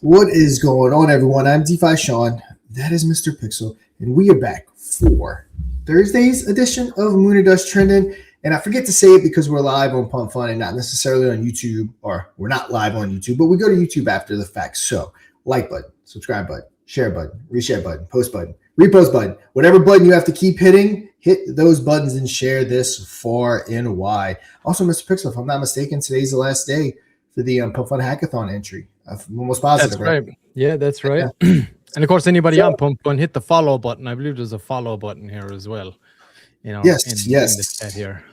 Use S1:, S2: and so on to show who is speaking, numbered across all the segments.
S1: What is going on, everyone? I'm DeFi Sean. That is Mr. Pixel, and we are back for Thursday's edition of Moon and Dust Trending. And I forget to say it because we're live on Pump Fun and not necessarily on YouTube, or we're not live on YouTube, but we go to YouTube after the fact. So, like button, subscribe button, share button, reshare button, post button, repost button, whatever button you have to keep hitting, hit those buttons and share this far and wide. Also, Mr. Pixel, if I'm not mistaken, today's the last day for the Pump Fun Hackathon entry. I'm almost positive.
S2: That's right. Yeah, that's right. And of course, anybody on Pump Fun, hit the follow button. I believe there's a follow button here as well. You know,
S1: yes.
S2: in the chat here.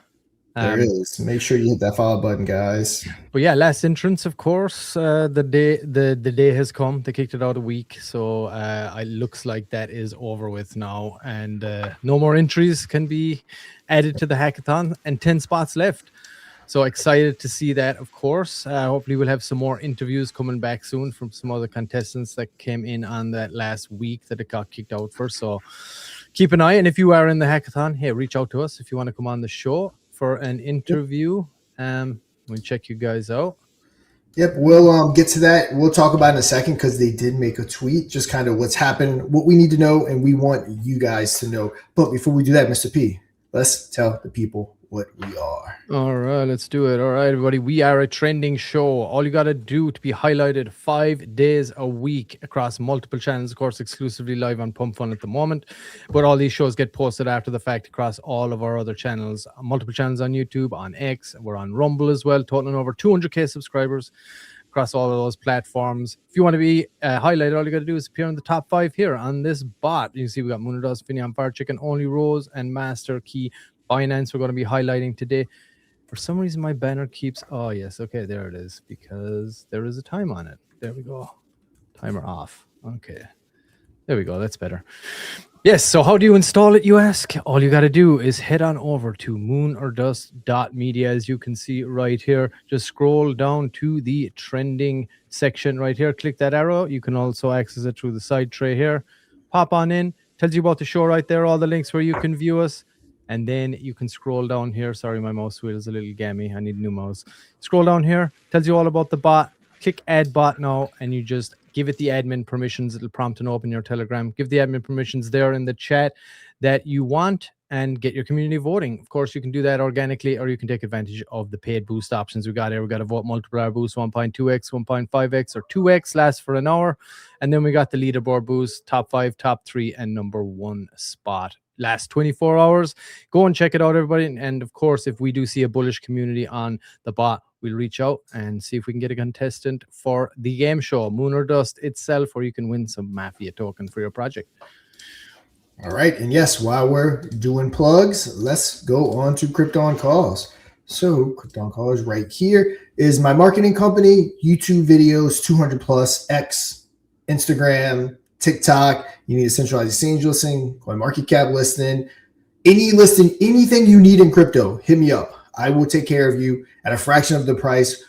S1: There is. Make sure you hit that follow button, guys.
S2: But yeah, last entrance, of course. The day has come. They kicked it out a week, so it looks like that is over with now, and no more entries can be added to the hackathon, and 10 spots left. So excited to see that, of course. Hopefully we'll have some more interviews coming back soon from some other contestants that came in on that last week that it got kicked out for. So keep an eye. And if you are in the hackathon, hey, reach out to us if you want to come on the show for an interview. We'll check you guys out.
S1: Yep, we'll get to that. We'll talk about it in a second because they did make a tweet, just kind of what's happened, what we need to know, and we want you guys to know. But before we do that, Mr. P, let's tell the people what we are.
S2: All right, let's do it. All right, everybody, we are a trending show. All you got to do to be highlighted 5 days a week across multiple channels, of course, exclusively live on Pump Fun at the moment. But all these shows get posted after the fact across all of our other channels, multiple channels on YouTube, on X. We're on Rumble as well, totaling over 200K subscribers across all of those platforms. If you want to be highlighted, all you got to do is appear in the top 5 here on this bot. You can see we got Moonerdust, Infiniaon, Fire Chicken, Only Rose, and Master Key Binance. We're going to be highlighting today. For some reason, my banner keeps... Oh, yes. Okay, there it is. Because there is a time on it. There we go. Timer off. Okay. There we go. That's better. Yes, so how do you install it, you ask? All you got to do is head on over to moonordust.media, as you can see right here. Just scroll down to the trending section right here. Click that arrow. You can also access it through the side tray here. Pop on in. Tells you about the show right there. All the links where you can view us. And then you can scroll down here. Sorry, my mouse wheel is a little gammy. I need a new mouse. Scroll down here. Tells you all about the bot. Click add bot now, and you just give it the admin permissions. It'll prompt and open your Telegram. Give the admin permissions there in the chat that you want and get your community voting. Of course, you can do that organically, or you can take advantage of the paid boost options we got here. We got a vote multiplier boost 1.2x, 1.5x, or 2x, lasts for an hour. And then we got the leaderboard boost, top 5, top 3, and number 1 spot. Last 24 hours. Go and check it out, everybody. And of course, if we do see a bullish community on the bot, we'll reach out and see if we can get a contestant for the game show, Moon or Dust itself, or you can win some Mafia token for your project.
S1: All right. And yes, while we're doing plugs, let's go on to Krypton Calls. So Krypton Calls right here is my marketing company, YouTube videos, 200 plus, X, Instagram, TikTok. You need a centralized exchange listing, CoinMarketCap listing, any listing, anything you need in crypto, hit me up. I will take care of you at a fraction of the price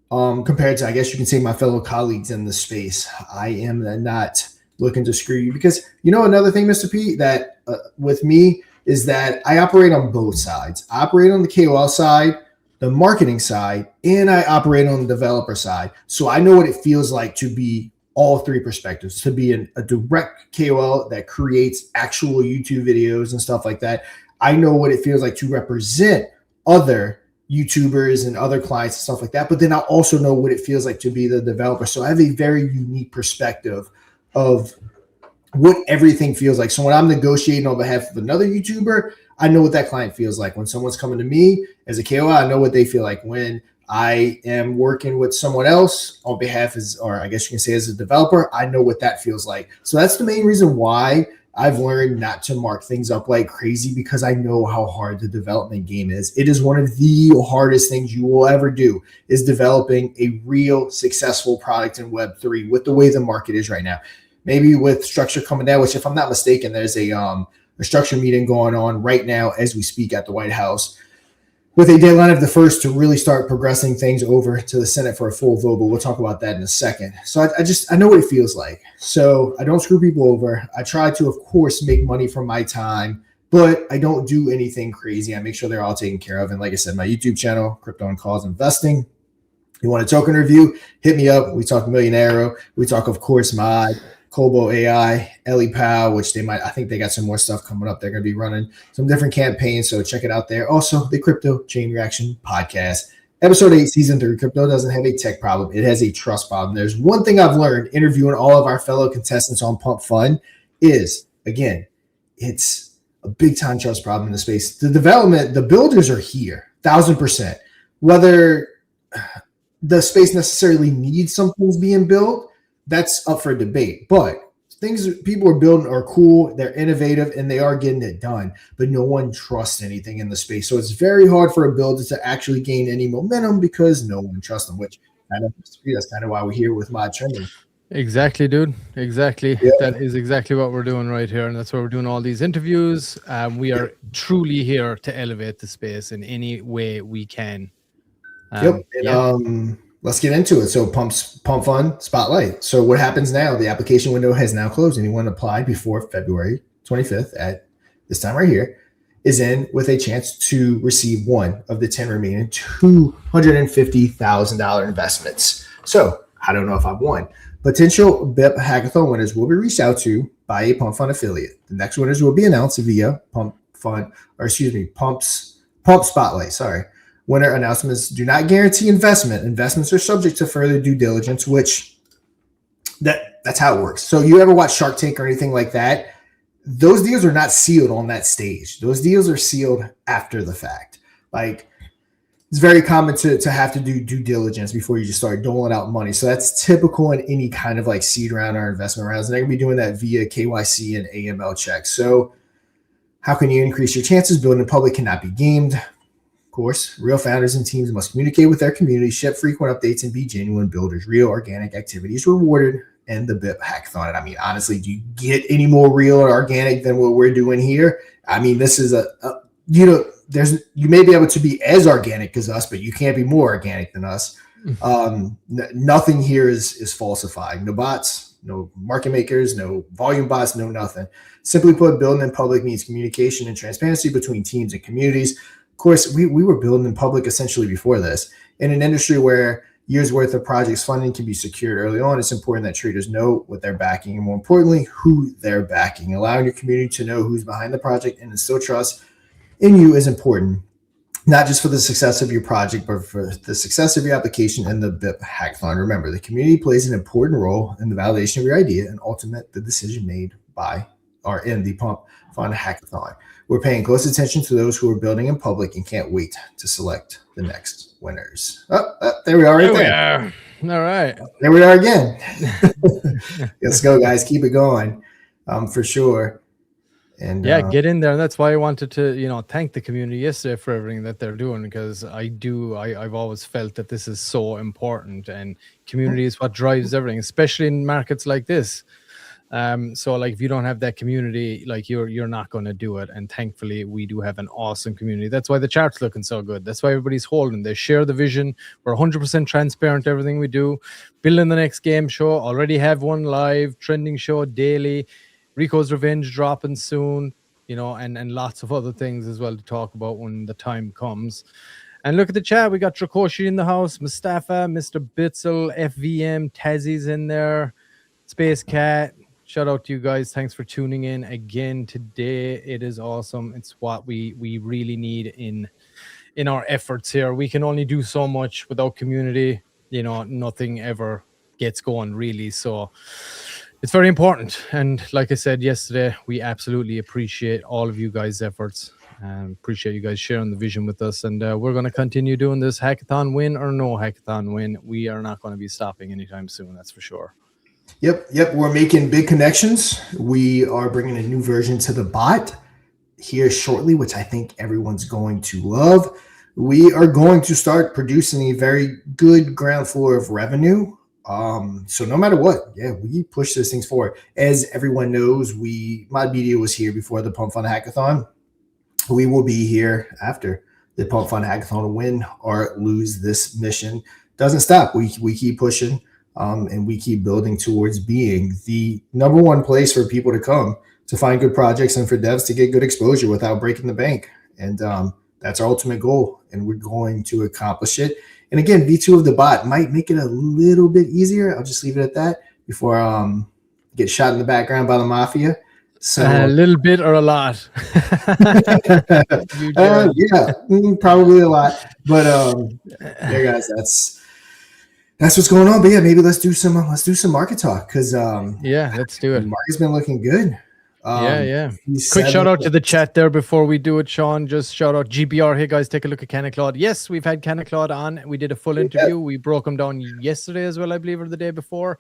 S1: compared to, I guess you can say, my fellow colleagues in the space. I am not looking to screw you because, you know, another thing, Mr. P, that with me is that I operate on both sides. I operate on the KOL side, the marketing side, and I operate on the developer side. So I know what it feels like to be all 3 perspectives, to be a direct KOL that creates actual YouTube videos and stuff like that. I know what it feels like to represent other YouTubers and other clients and stuff like that. But then I also know what it feels like to be the developer. So I have a very unique perspective of what everything feels like. So when I'm negotiating on behalf of another YouTuber, I know what that client feels like. When someone's coming to me as a KOL, I know what they feel like. When I am working with someone else on behalf or I guess you can say as a developer, I know what that feels like. So that's the main reason why I've learned not to mark things up like crazy, because I know how hard the development game is. It is one of the hardest things you will ever do, is developing a real successful product in Web3 with the way the market is right now. Maybe with structure coming down, which if I'm not mistaken, there's a structure meeting going on right now as we speak at the White House, with a deadline of the 1st to really start progressing things over to the Senate for a full vote, but we'll talk about that in a second. So I know what it feels like. So I don't screw people over. I try to, of course, make money from my time, but I don't do anything crazy. I make sure they're all taken care of. And like I said, my YouTube channel, Krypton Calls Investing, You want a token review? Hit me up. We talk Millionaire. We talk, of course, Mod, Kobo AI, Ellie Pow, which I think they got some more stuff coming up. They're going to be running some different campaigns, so check it out there. Also, the Crypto Chain Reaction Podcast. Episode 8, Season 3. Crypto doesn't have a tech problem. It has a trust problem. There's one thing I've learned interviewing all of our fellow contestants on Pump Fun is, again, it's a big-time trust problem in the space. The development, the builders are here, 1,000%. Whether the space necessarily needs some things being built, that's up for debate. But things people are building are cool, they're innovative, and they are getting it done. But no one trusts anything in the space. So it's very hard for a builder to actually gain any momentum because no one trusts them, which that's kind of why we're here with Mod Trending.
S2: Exactly, dude. Exactly.
S1: Yeah.
S2: That is exactly what we're doing right here. And that's why we're doing all these interviews. We are truly here to elevate the space in any way we can.
S1: Let's get into it. So Pump Fun Spotlight. So what happens now? The application window has now closed. Anyone applied before February 25th at this time right here is in with a chance to receive one of the 10 remaining $250,000 investments. So I don't know if I've won. Potential BIP hackathon winners will be reached out to by a Pump Fun affiliate. The next winners will be announced via Pump Spotlight. Sorry. Winner announcements do not guarantee investment. Investments are subject to further due diligence, which that's how it works. So you ever watch Shark Tank or anything like that? Those deals are not sealed on that stage. Those deals are sealed after the fact. Like, it's very common to have to do due diligence before you just start doling out money. So that's typical in any kind of like seed round or investment rounds. And they're going to be doing that via KYC and AML checks. So how can you increase your chances? Building in public cannot be gamed. Course, real founders and teams must communicate with their community, ship frequent updates, and be genuine builders. Real organic activity is rewarded in the BIP hackathon. And I mean, honestly, do you get any more real or organic than what we're doing here? I mean, this is you may be able to be as organic as us, but you can't be more organic than us. Nothing here is falsified. No bots, no market makers, no volume bots, no nothing. Simply put, building in public means communication and transparency between teams and communities. Of course, we were building in public essentially before this. In an industry where years worth of projects funding can be secured early on, it's important that traders know what they're backing and, more importantly, who they're backing. Allowing your community to know who's behind the project and instill trust in you is important, not just for the success of your project, but for the success of your application and the BIP hackathon. Remember, the community plays an important role in the validation of your idea and ultimate the decision made by or in the Pump Fun Hackathon. We're paying close attention to those who are building in public and can't wait to select the next winners. There we are right there.
S2: All right.
S1: There we are again. Let's go, guys. Keep it going for sure. And
S2: get in there. That's why I wanted to, thank the community yesterday for everything that they're doing, because I've always felt that this is so important, and community is what drives everything, especially in markets like this. So like if you don't have that community, like you're not going to do it. And thankfully we do have an awesome community. That's why the chart's looking so good. That's why everybody's holding. They share the vision. We're 100% transparent to everything we do. Building the next game show. Already have one live, trending show daily. Rico's Revenge dropping soon, and lots of other things as well to talk about when the time comes. And look at the chat. We got Drakoshi in the house, Mustafa, Mr. Bitzel, FVM, Tazzy's in there, Space Cat. Shout out to you guys. Thanks for tuning in again today. It is awesome. It's what we really need in our efforts here. We can only do so much without community. Nothing ever gets going really. So it's very important. And like I said yesterday, we absolutely appreciate all of you guys' efforts. Appreciate you guys sharing the vision with us. And we're going to continue doing this hackathon win or no hackathon win. We are not going to be stopping anytime soon. That's for sure.
S1: Yep. We're making big connections. We are bringing a new version to the bot here shortly, which I think everyone's going to love. We are going to start producing a very good ground floor of revenue. So no matter what, we push those things forward. As everyone knows, Mod Media was here before the Pump Fun Hackathon. We will be here after the Pump Fun Hackathon to win or lose this mission. Doesn't stop. We keep pushing, and we keep building towards being the number one place for people to come to find good projects and for devs to get good exposure without breaking the bank. And that's our ultimate goal, and we're going to accomplish it. And again, V2 of the bot might make it a little bit easier. I'll just leave it at that before get shot in the background by the Mafia. So
S2: a little bit or a lot?
S1: probably a lot. But yeah, guys, that's what's going on. But yeah, maybe let's do some market talk because
S2: let's do it.
S1: The market's been looking good.
S2: Quick shout out to the chat there before we do it, Sean. Just shout out GBR. Hey guys, take a look at Canaclaude. Yes, we've had Canaclaude on. We did a full interview. We broke them down yesterday as well, I believe, or the day before.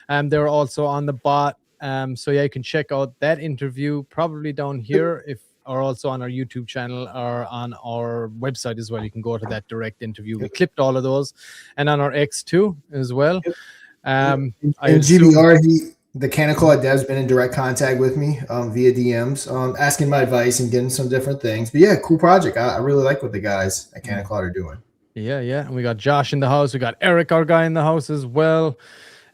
S2: They're also on the bot. So yeah, you can check out that interview probably down here, or also on our YouTube channel or on our website as well. You can go to that direct interview. We clipped all of those, and on our X too as well.
S1: And GBR, the Canaclaude dev's been in direct contact with me via DMs, asking my advice and getting some different things. But yeah, cool project. I really like what the guys at Canaclaude are doing. Yeah.
S2: And we got Josh in the house. We got Eric, our guy, in the house as well.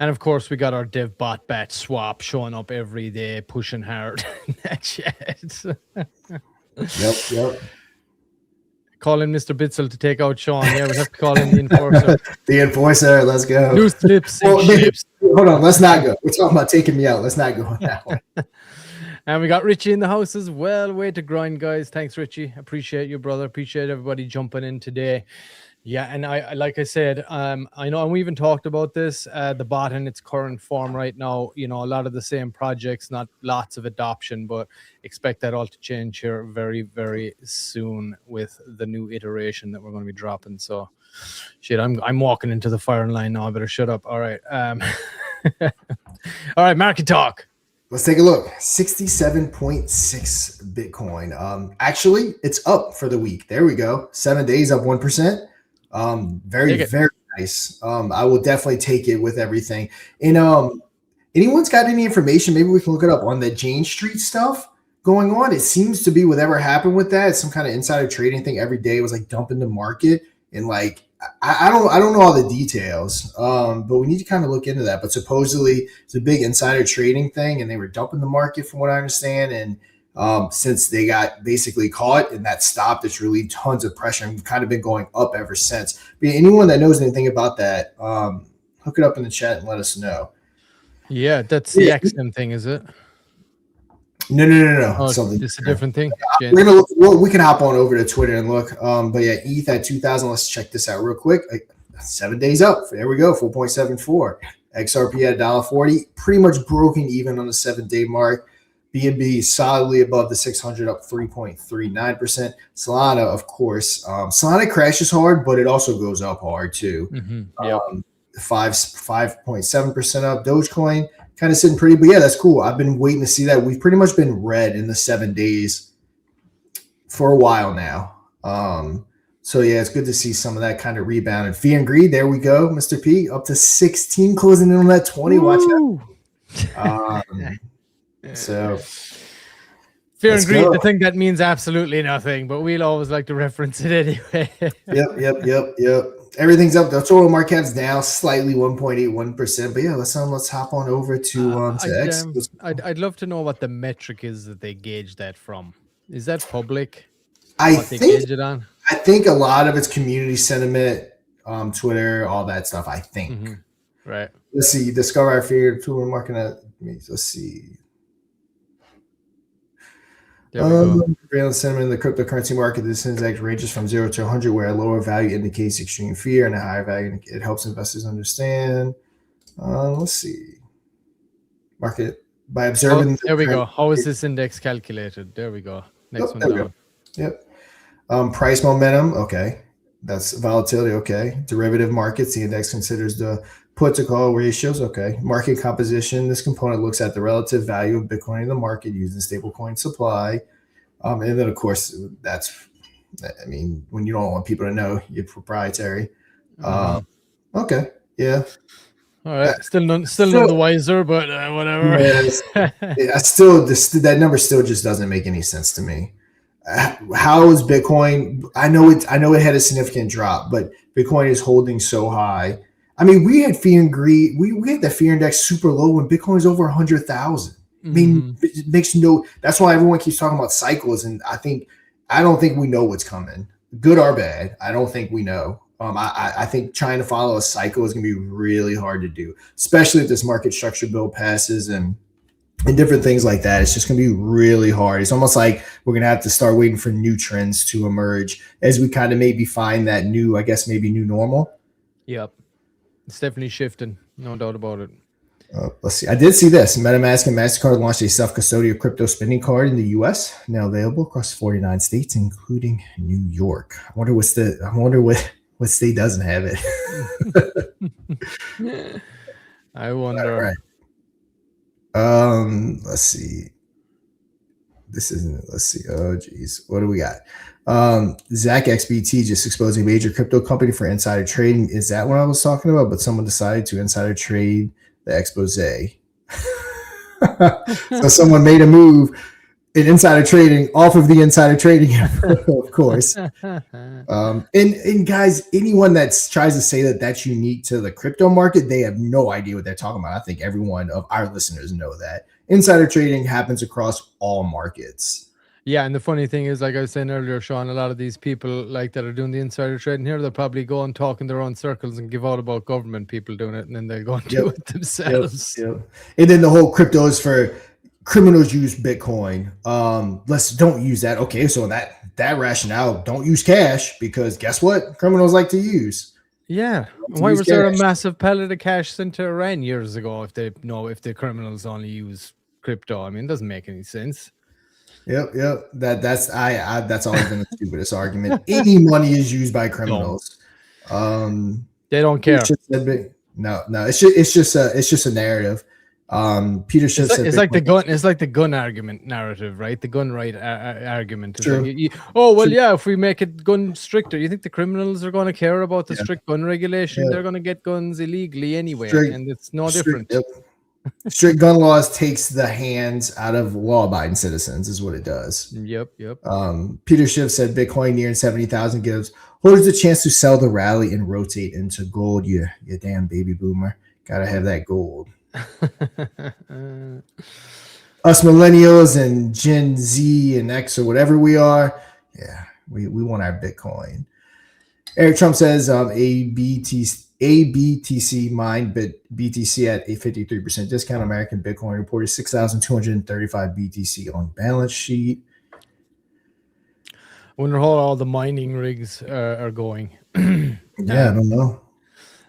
S2: And of course, we got our dev bot bat swap showing up every day, pushing hard in that chat.
S1: Yep.
S2: Call in Mr. Bitzel to take out Sean. Yeah, we have to call in the enforcer.
S1: The enforcer, let's go.
S2: Loose lips and ships.
S1: Hold on, let's not go. We're talking about taking me out. Let's not go on that one.
S2: And we got Richie in the house as well. Way to grind, guys. Thanks, Richie. Appreciate you, brother. Appreciate everybody jumping in today. Yeah, and I like I said, I know, and we even talked about this, the bot in its current form right now, a lot of the same projects, not lots of adoption, but expect that all to change here very, very soon with the new iteration that we're going to be dropping. So, shit, I'm walking into the firing line now. I better shut up. All right. All right, market talk.
S1: Let's take a look. 67.6 Bitcoin. Actually, it's up for the week. There we go. 7 days up 1%. Very nice. I will definitely take it with everything. And anyone's got any information, maybe we can look it up on the Jane Street stuff going on. It seems to be whatever happened with that. It's some kind of insider trading thing. Every day it was like dumping the market, and like I don't know all the details, but we need to kind of look into that. But supposedly it's a big insider trading thing, and they were dumping the market from what I understand. And since they got basically caught and that stopped, it's relieved tons of pressure and kind of been going up ever since. But anyone that knows anything about that, hook it up in the chat and let us know.
S2: Yeah, that's the XM thing, is it?
S1: No.
S2: Oh, something. It's a different thing.
S1: We're gonna look, we can hop on over to Twitter and look. But yeah, ETH at 2,000. Let's check this out real quick. 7 days up. There we go. 4.74. XRP at $1.40. Pretty much broken even on the 7-day mark. BNB solidly above the 600, up 3.39%. Solana, of course. Solana crashes hard, but it also goes up hard too. 5.7% up. Dogecoin kind of sitting pretty, but yeah, that's cool. I've been waiting to see that. We've pretty much been red in the 7 days for a while now. So yeah, it's good to see some of that kind of rebound. And Fear and Greed, there we go, Mr. P, up to 16, closing in on that 20. Woo! Watch out. So
S2: Fear and Greed, I think that means absolutely nothing, but we'll always like to reference it anyway.
S1: Yep. Everything's up. The total market cap's down slightly, 1.81%. But yeah, let's hop on over to X.
S2: I'd love to know what the metric is that they gauge that from. Is that public?
S1: I think a lot of it's community sentiment, Twitter, all that stuff. I think.
S2: Right.
S1: Let's see. Discover our fear tool. We're marking at. Let's see. Prevalent sentiment in the cryptocurrency market. This index ranges from 0 to 100, where a lower value indicates extreme fear and a higher value it helps investors understand. Let's see. Market by observing.
S2: There we go. How is this index calculated? There we go. Next one down.
S1: Yep. Price momentum. Okay. That's volatility. Okay. Derivative markets. The index considers the put to call ratios. Okay. Market composition. This component looks at the relative value of Bitcoin in the market using stablecoin supply. And then of course when you don't want people to know, you're proprietary. Okay. Yeah.
S2: All right. Still none the wiser, but whatever.
S1: That number still just doesn't make any sense to me. How is Bitcoin? I know it had a significant drop, but Bitcoin is holding so high. I mean, we had Fear and Greed. We had the Fear Index super low when Bitcoin is over 100,000. I mean, it makes that's why everyone keeps talking about cycles. And I don't think we know what's coming, good or bad. I don't think we know. I think trying to follow a cycle is going to be really hard to do, especially if this market structure bill passes and different things like that. It's just going to be really hard. It's almost like we're going to have to start waiting for new trends to emerge as we kind of maybe find that new, I guess, maybe new normal.
S2: Yep. It's definitely shifting. No doubt about it.
S1: Let's see. I did see this. MetaMask and MasterCard launched a self-custodial crypto spending card in the U.S. now available across 49 states, including New York. I wonder what state doesn't have it.
S2: I wonder.
S1: All right. Let's see. This isn't. Let's see. Oh, geez. What do we got? Zach XBT just exposed a major crypto company for insider trading. Is that what I was talking about? But someone decided to insider trade the expose. So someone made a move in insider trading off of the insider trading effort, of course. And guys, anyone that tries to say that that's unique to the crypto market, they have no idea what they're talking about. I think every one of our listeners know that insider trading happens across all markets.
S2: Yeah, and the funny thing is, like I was saying earlier, Sean, a lot of these people like that are doing the insider trading here, they'll probably go and talk in their own circles and give out about government people doing it, and then they'll go and do it themselves.
S1: Yep. And then the whole crypto is for criminals use Bitcoin. Let's don't use that. Okay, so that rationale, don't use cash because guess what? Criminals like to use.
S2: Yeah. Why was there a massive pellet of cash sent to Iran years ago if the criminals only use crypto? I mean, it doesn't make any sense.
S1: Yep. That's always been the stupidest argument. Any money is used by criminals.
S2: They don't care.
S1: No, it's just a narrative. Peter Schiff said
S2: it's like the gun argument narrative, right? The gun right argument.
S1: True.
S2: Like, yeah, if we make it gun stricter, you think the criminals are going to care about the strict gun regulation? Yeah. They're going to get guns illegally anyway, and it's no different.
S1: Yep. Strict gun laws takes the hands out of law-abiding citizens, is what it does.
S2: Yep.
S1: Peter Schiff said Bitcoin nearing 70,000 gives holders the chance to sell the rally and rotate into gold. You damn baby boomer, gotta have that gold. Us millennials and Gen Z and X or whatever we are, yeah, we want our Bitcoin. Eric Trump says ABTC mined BTC at a 53% discount. American Bitcoin reported 6,235 BTC on balance sheet.
S2: I wonder how all the mining rigs are going.
S1: Yeah, I don't know.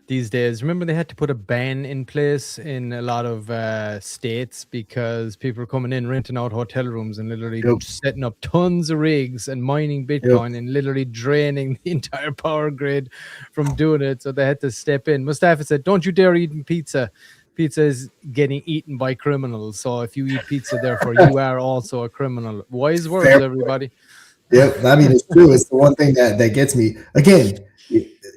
S2: These days, remember they had to put a ban in place in a lot of states because people were coming in, renting out hotel rooms and literally setting up tons of rigs and mining Bitcoin and literally draining the entire power grid from doing it. So they had to step in. Mustafa said, don't you dare eat pizza. Pizza is getting eaten by criminals. So if you eat pizza, therefore you are also a criminal. Wise words, everybody.
S1: Yep. I mean, it's true. It's the one thing that gets me. Again,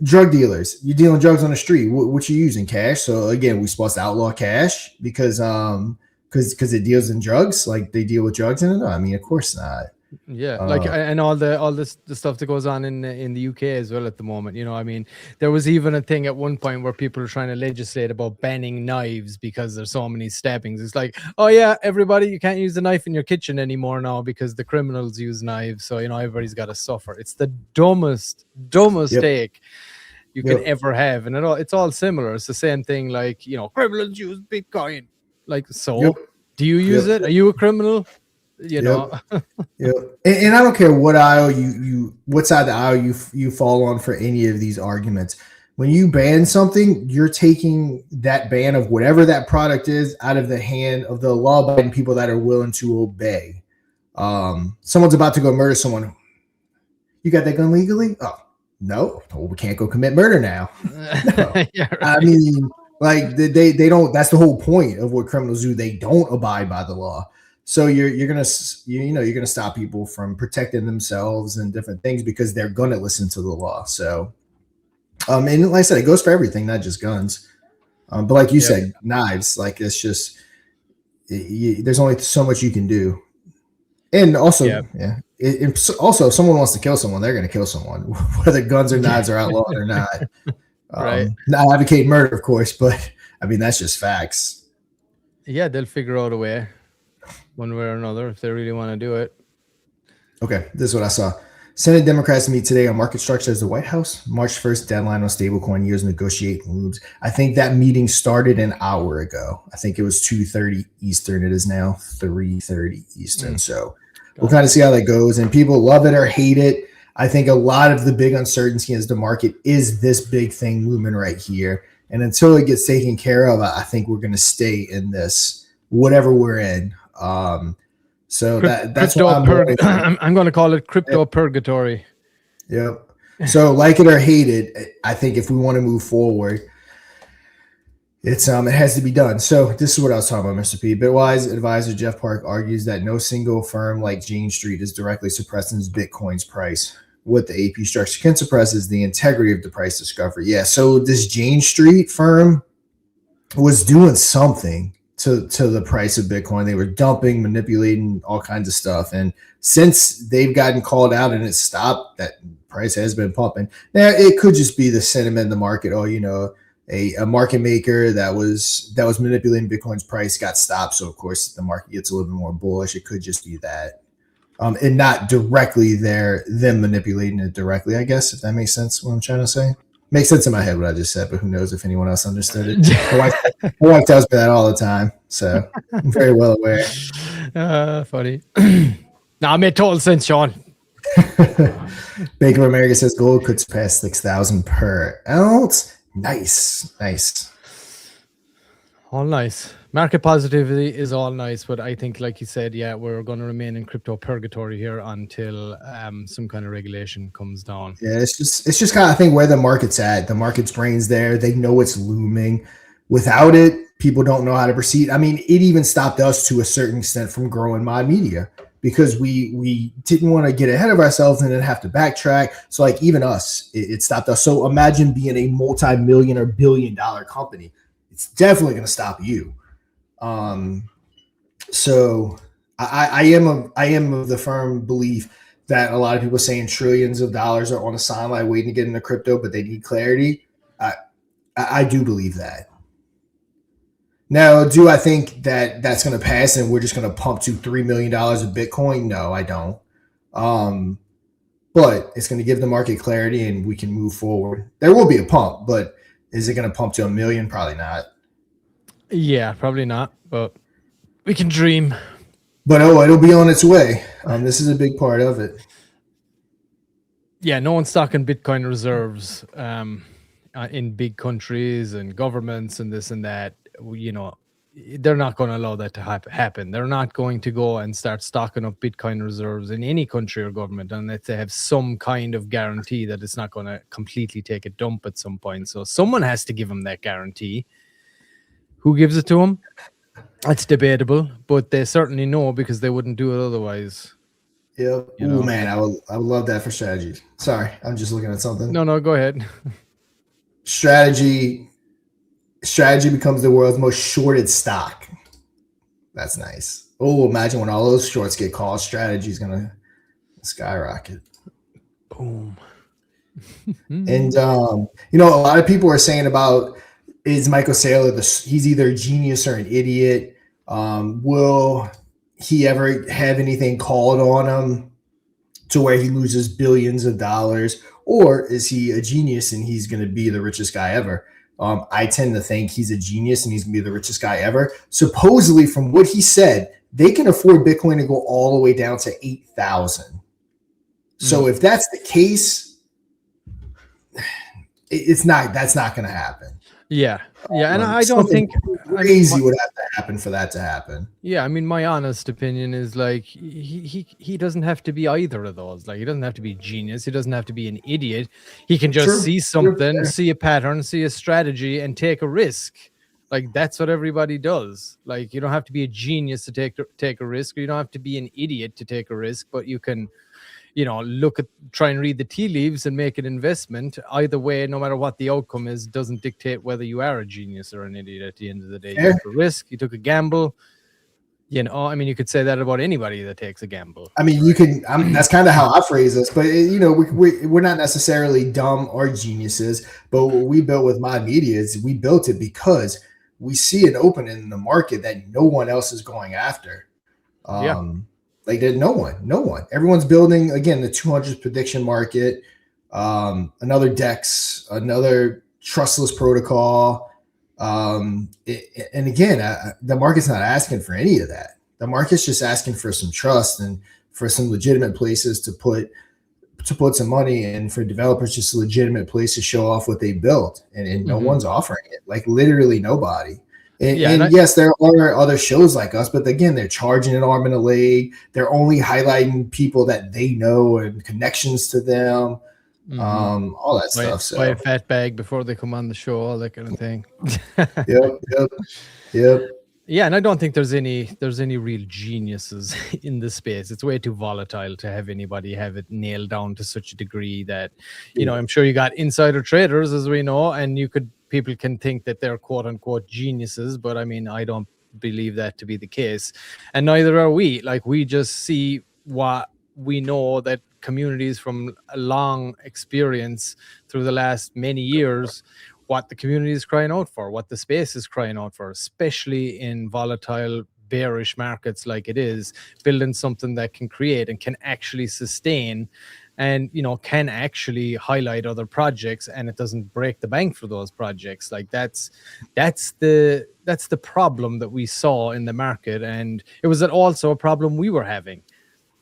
S1: drug dealers, you're dealing drugs on the street. What you using? Cash. So again, we're supposed to outlaw cash because it deals in drugs. Like they deal with drugs in it. I mean, of course not.
S2: Yeah, like and all the stuff that goes on in the UK as well at the moment. You know, I mean, there was even a thing at one point where people were trying to legislate about banning knives because there's so many stabbings. It's like, oh yeah, everybody, you can't use a knife in your kitchen anymore now because the criminals use knives. So you know, everybody's got to suffer. It's the dumbest take you can ever have, and it's all similar. It's the same thing. Like, you know, criminals use Bitcoin. Like, so do you use it? Are you a criminal? You know.
S1: And I don't care what aisle what side of the aisle you fall on for any of these arguments. When you ban something, you're taking that ban of whatever that product is out of the hand of the law-abiding people that are willing to obey. Someone's about to go murder someone. You got that gun legally? Oh no, we can't go commit murder now. No. I mean, like they don't. That's the whole point of what criminals do. They don't abide by the law. So you're gonna stop people from protecting themselves and different things because they're gonna listen to the law. So, and like I said, it goes for everything, not just guns. But like you said, knives. Like it's just there's only so much you can do. And also, also, if someone wants to kill someone, they're gonna kill someone, whether guns or knives are outlawed or not.
S2: Right.
S1: Not advocate murder, of course, but I mean that's just facts.
S2: Yeah, they'll figure out a way. One way or another, if they really want to do it.
S1: Okay, this is what I saw. Senate Democrats meet today on market structure as the White House. March 1st deadline on stablecoin yields negotiate looms. I think that meeting started an hour ago. I think it was 2:30 Eastern. It is now 3:30 Eastern. So we'll kind of see how that goes. And people love it or hate it. I think a lot of the big uncertainty as the market is this big thing looming right here. And until it gets taken care of, I think we're going to stay in this, whatever we're in. So that's why
S2: I'm going to call it crypto purgatory.
S1: Yep. So like it or hate it, I think if we want to move forward, it has to be done. So this is what I was talking about, Mr. P. Bitwise advisor Jeff Park argues that no single firm like Jane Street is directly suppressing Bitcoin's price. What the AP structure can suppress is the integrity of the price discovery. Yeah. So this Jane Street firm was doing something to the price of Bitcoin. They were dumping, manipulating all kinds of stuff. And since they've gotten called out and it stopped, that price has been pumping. Now it could just be the sentiment in the market. Oh, a market maker that was manipulating Bitcoin's price got stopped. So of course the market gets a little bit more bullish. It could just be that. And not directly them manipulating it directly, I guess, if that makes sense what I'm trying to say. Makes sense in my head what I just said, but who knows if anyone else understood it. My wife tells me that all the time, so I'm very well aware.
S2: Funny. Nah, it made total sense, Sean.
S1: Bank of America says gold could surpass 6,000 per ounce. Nice.
S2: All nice. Market positivity is all nice, but I think, like you said, yeah, we're going to remain in crypto purgatory here until some kind of regulation comes down.
S1: Yeah, it's just kind of, I think, where the market's at. The market's brain's there. They know it's looming. Without it, people don't know how to proceed. I mean, it even stopped us to a certain extent from growing my media because we didn't want to get ahead of ourselves and then have to backtrack. So like even us, it stopped us. So imagine being a multi-million or billion-dollar company. It's definitely going to stop you. So I am of the firm belief that a lot of people saying trillions of dollars are on the sideline waiting to get into crypto, but they need clarity. I do believe that. Now, do I think that that's going to pass and we're just going to pump to $3 million of Bitcoin? No, I don't. But it's going to give the market clarity and we can move forward. There will be a pump, but is it going to pump to 1 million? Probably not.
S2: Yeah, probably not, but we can dream.
S1: But it'll be on its way. This is a big part of it.
S2: Yeah, no one's stocking Bitcoin reserves in big countries and governments and this and that. They're not going to allow that to happen. They're not going to go and start stocking up Bitcoin reserves in any country or government unless they have some kind of guarantee that it's not going to completely take a dump at some point. So someone has to give them that guarantee. Who gives it to them? That's debatable, but they certainly know because they wouldn't do it otherwise.
S1: Yeah. Oh man, I would love that for strategy. Sorry, I'm just looking at something.
S2: No, go ahead.
S1: Strategy becomes the world's most shorted stock. That's nice. Oh, imagine when all those shorts get called, strategy is gonna skyrocket.
S2: Boom.
S1: And a lot of people are saying about, is Michael Saylor he's either a genius or an idiot? Will he ever have anything called on him to where he loses billions of dollars? Or is he a genius and he's going to be the richest guy ever? I tend to think he's a genius and he's going to be the richest guy ever. Supposedly, from what he said, they can afford Bitcoin to go all the way down to 8,000. So if that's the case, that's not going to happen.
S2: Yeah, and I don't think
S1: crazy would have to happen for that to happen.
S2: Yeah, I mean, my honest opinion is like he doesn't have to be either of those. Like, he doesn't have to be a genius. He doesn't have to be an idiot. He can just see something, see a pattern, see a strategy, and take a risk. Like, that's what everybody does. Like, you don't have to be a genius to take a risk, or you don't have to be an idiot to take a risk, but you can, try and read the tea leaves and make an investment. Either way, no matter what the outcome is, doesn't dictate whether you are a genius or an idiot at the end of the day. You took a risk, you took a gamble. You could say that about anybody that takes a gamble.
S1: I mean, you can. That's kind of how I phrase this, but we're not necessarily dumb or geniuses. But what we built with My Media is we built it because we see an opening in the market that no one else is going after. Like there's no one. Everyone's building again the 200 prediction market, another DEX, another trustless protocol. And again, the market's not asking for any of that. The market's just asking for some trust and for some legitimate places to put some money in, for developers just a legitimate place to show off what they built, and no one's offering it. Like literally nobody. And yes, there are other shows like us, but again, they're charging an arm and a leg. They're only highlighting people that they know and connections to them, all that stuff. So
S2: buy a fat bag before they come on the show, all that kind of thing.
S1: Yep.
S2: Yeah, and I don't think there's any real geniuses in this space. It's way too volatile to have anybody have it nailed down to such a degree that, you know, I'm sure you got insider traders, as we know, and people can think that they're quote unquote geniuses, but I mean, I don't believe that to be the case, and neither are we. Like, we just see what we know, that communities from a long experience through the last many years, what the community is crying out for, what the space is crying out for, especially in volatile, bearish markets like it is, building something that can create and can actually sustain and, you know, can actually highlight other projects, and it doesn't break the bank for those projects. Like that's the problem that we saw in the market, and it was also a problem we were having.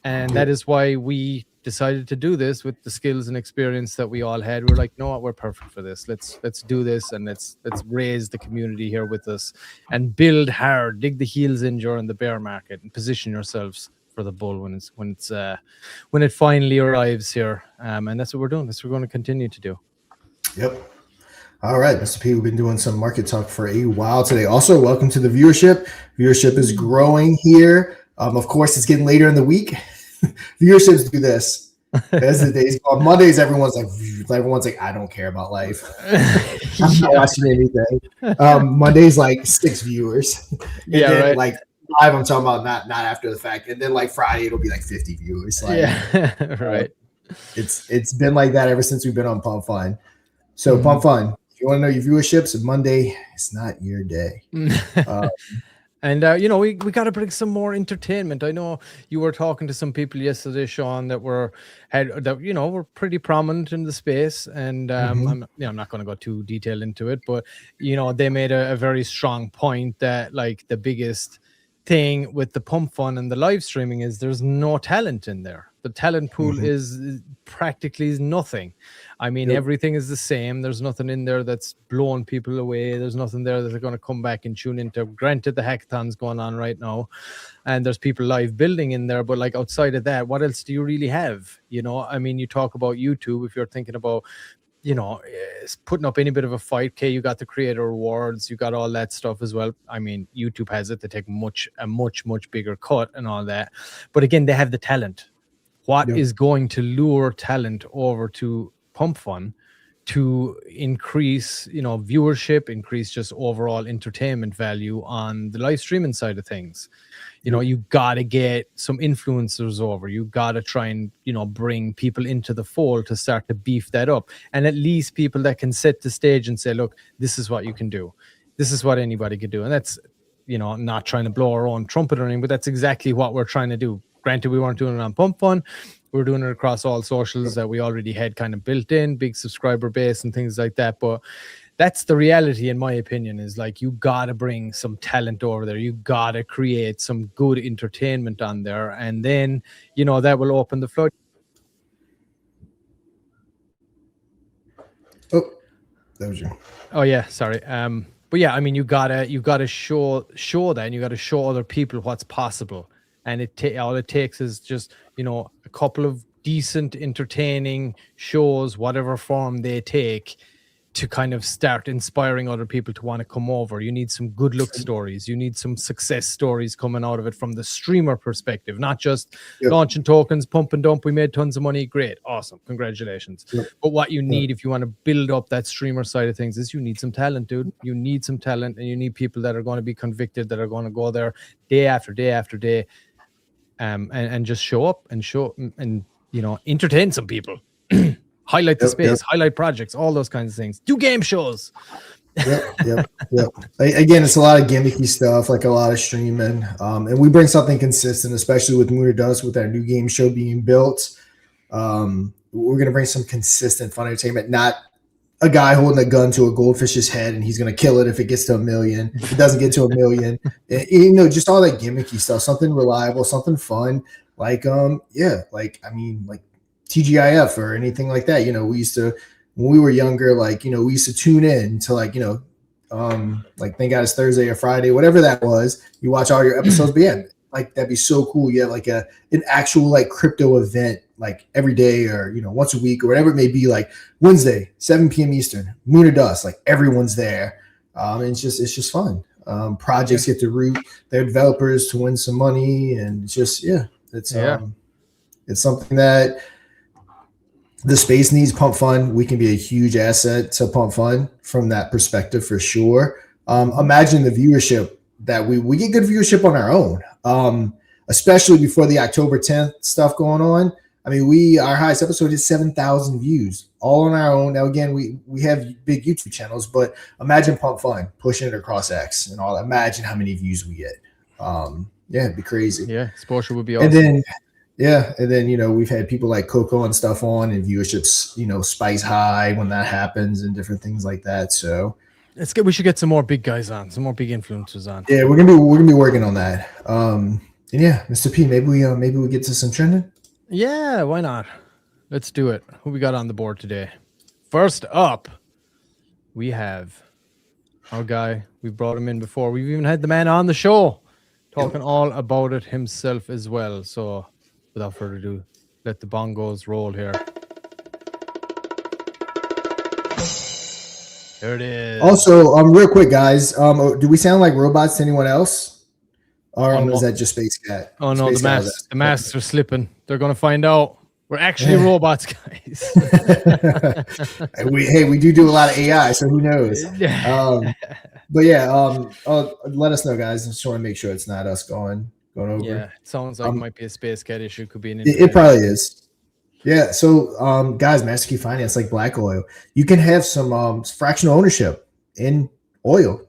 S2: And that is why we decided to do this with the skills and experience that we all had. We're like, no, we're perfect for this. Let's do this, and let's raise the community here with us and build hard, dig the heels in during the bear market, and position yourselves for the bull when it finally arrives here. And that's what we're doing. That's what we're going to continue to do.
S1: Yep. All right, Mr. P, we've been doing some market talk for a while today. Also, welcome to the viewership. Viewership is growing here. Of course, it's getting later in the week. Viewerships do this as the days go on. Mondays, everyone's like, I don't care about life. I'm not watching anything. Mondays, like 6 viewers. And then,
S2: right.
S1: Like live, I'm talking about not after the fact. And then like Friday, it'll be like 50 viewers. Like,
S2: Right.
S1: It's been like that ever since we've been on Pump Fun. So Pump Fun, if you want to know your viewerships, Monday, it's not your day.
S2: And, you know, we got to bring some more entertainment. I know you were talking to some people yesterday, Sean, that were pretty prominent in the space. And I'm not going to go too detailed into it, but, you know, they made a very strong point that, like, the biggest thing with the Pump Fun and the live streaming is there's no talent in there. The talent pool is practically nothing. I mean, everything is the same. There's nothing in there that's blowing people away. There's nothing there that they're going to come back and tune into. Granted, the hackathon's going on right now, and there's people live building in there. But like outside of that, what else do you really have? You know, I mean, you talk about YouTube. If you're thinking about, you know, putting up any bit of a fight, okay, you got the creator rewards, you got all that stuff as well. I mean, YouTube has it. They take a much bigger cut and all that. But again, they have the talent. What is going to lure talent over to Pump Fun to increase, you know, viewership, increase just overall entertainment value on the live streaming side of things? You know, you got to get some influencers over. You got to try and, you know, bring people into the fold to start to beef that up. And at least people that can set the stage and say, look, this is what you can do. This is what anybody could do. And that's, you know, not trying to blow our own trumpet or anything, but that's exactly what we're trying to do. Granted, we weren't doing it on Pump Fun. We were doing it across all socials that we already had kind of built in, big subscriber base and things like that. But that's the reality, in my opinion, is like, you got to bring some talent over there. You got to create some good entertainment on there. And then, you know, that will open the flood.
S1: Oh, that was you.
S2: Oh, yeah. Sorry. But yeah, I mean, you gotta show that, and you got to show other people what's possible. And all it takes is just, you know, a couple of decent, entertaining shows, whatever form they take, to kind of start inspiring other people to want to come over. You need some good look stories. You need some success stories coming out of it from the streamer perspective, not just launching tokens, pump and dump. We made tons of money. Great. Awesome. Congratulations. But what you need if you want to build up that streamer side of things is you need some talent, dude. You need some talent, and you need people that are going to be convicted, that are going to go there day after day after day, and just show up and you know, entertain some people. Highlight the space, highlight projects, all those kinds of things. Do game shows.
S1: Yep. Again, it's a lot of gimmicky stuff, like a lot of streaming, and we bring something consistent, especially with Moon or Dust, with our new game show being built. We're gonna bring some consistent fun entertainment, not a guy holding a gun to a goldfish's head and he's gonna kill it if it gets to 1,000,000. If it doesn't get to 1,000,000, just all that gimmicky stuff, something reliable, something fun, like like TGIF or anything like that. We used to, when we were younger, we used to tune in to like thank God it's Thursday or Friday, whatever that was. You watch all your episodes, but yeah, like that'd be so cool. You have like an actual like crypto event like every day or once a week or whatever it may be, like Wednesday 7 p.m. Eastern, Moon or Dust, like everyone's there. And it's just fun. Projects get to root their developers to win some money, and it's something that the space needs. Pump Fun, we can be a huge asset to Pump Fun from that perspective for sure. Imagine the viewership that we get good viewership on our own, especially before the October 10th stuff going on. I mean, our highest episode is 7,000 views all on our own. Now, again, we have big YouTube channels, but imagine Pump Fun pushing it across X and all that. Imagine how many views we get. It'd be crazy.
S2: Yeah, exposure would be awesome.
S1: And then we've had people like Coco and stuff on, and viewerships spikes high when that happens and different things like that. So
S2: it's good. We should get some more big guys on, some more big influencers on.
S1: Yeah, we're gonna be working on that. And yeah, Mr. P, maybe we get to some trending.
S2: Yeah, why not? Let's do it. Who we got on the board today? First up, we have our guy. We brought him in before. We've even had the man on the show talking all about it himself as well. So without further ado, let the bongos roll here. There it is.
S1: Also, real quick, guys, do we sound like robots to anyone else? Or is that just Space Cat?
S2: Oh no, the masks are slipping. They're gonna find out we're actually robots, guys.
S1: we do a lot of AI, so who knows? But yeah, let us know, guys. I just want to make sure it's not us going over.
S2: Yeah, it sounds like it might be a Space Cat issue. Could be an.
S1: It probably is. Yeah. So, guys, Master Key Finance, like Black Oil, you can have some fractional ownership in oil.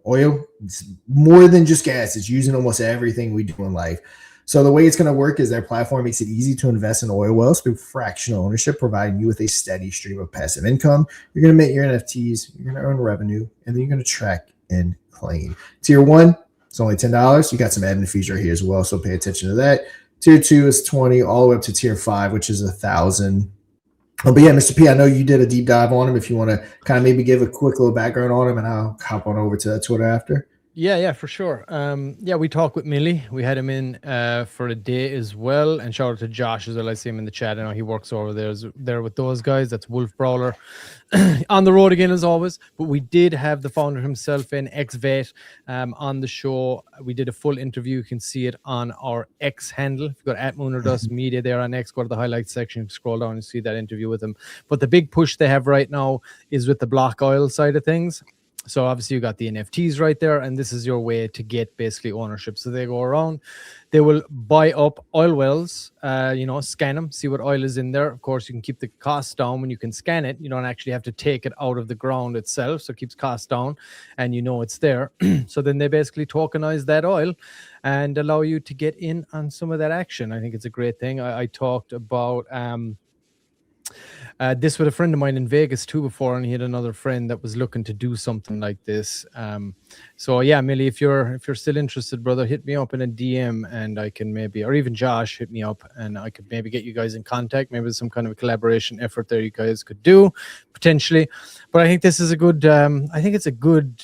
S1: Oil is more than just gas. It's used in almost everything we do in life. So the way it's going to work is their platform makes it easy to invest in oil wells through fractional ownership, providing you with a steady stream of passive income. You're going to make your NFTs, you're going to earn revenue, and then you're going to track and claim. Tier 1, it's only $10. You got some admin fees right here as well, so pay attention to that. Tier 2 is $20, all the way up to Tier 5, which is $1,000. But yeah, Mr. P, I know you did a deep dive on him. If you want to kind of maybe give a quick little background on him, and I'll hop on over to that Twitter after.
S2: Yeah, for sure. We talked with Millie. We had him in for a day as well. And shout out to Josh as well. I see him in the chat. I know he works over there with those guys. That's Wolf Brawler. On the road again as always. But we did have the founder himself in, ex-vet, on the show. We did a full interview. You can see it on our X handle. If you go to @Moonerdust Media there on X, go to the highlights section, scroll down and see that interview with him. But the big push they have right now is with the block oil side of things. So obviously you got the NFTs right there, and this is your way to get basically ownership. So they go around, they will buy up oil wells, scan them, see what oil is in there. Of course, you can keep the costs down when you can scan it. You don't actually have to take it out of the ground itself, so it keeps costs down, and it's there. So then they basically tokenize that oil and allow you to get in on some of that action. I think it's a great thing. I talked about this with a friend of mine in Vegas too before, and he had another friend that was looking to do something like this. So yeah, Millie, if you're still interested, brother, hit me up in a DM, and I can maybe, or even Josh, hit me up, and I could maybe get you guys in contact. Maybe some kind of a collaboration effort there you guys could do potentially. But I think this is a good. I think it's a good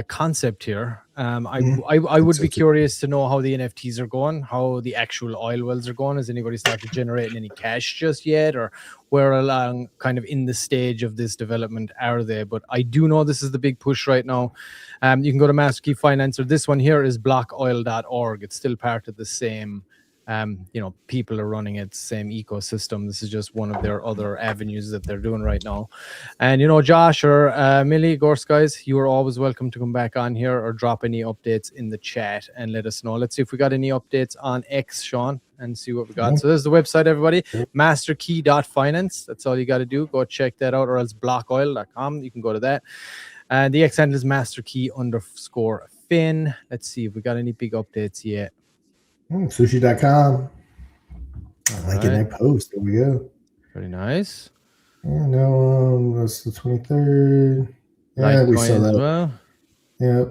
S2: concept here. I would be curious to know how the NFTs are going, how the actual oil wells are going. Has anybody started generating any cash just yet, or where along kind of in the stage of this development are they? But I do know this is the big push right now. You can go to Master Key Finance, or this one here is blockoil.org. It's still part of the same people are running it, same ecosystem. This is just one of their other avenues that they're doing right now. And Josh or Millie, Gorse guys, you are always welcome to come back on here or drop any updates in the chat and let us know. Let's see if we got any updates on X, Sean, and see what we got. So there's the website, everybody, masterkey.finance. That's all you got to do. Go check that out, or else blockoil.com. You can go to that. And the X handle is masterkey_Finn. Let's see if we got any big updates yet.
S1: Sushi.com. I like it. That post. There we go.
S2: Very nice.
S1: Yeah, no, that's the 23rd. Yeah, we saw that.
S2: Well.
S1: Yeah.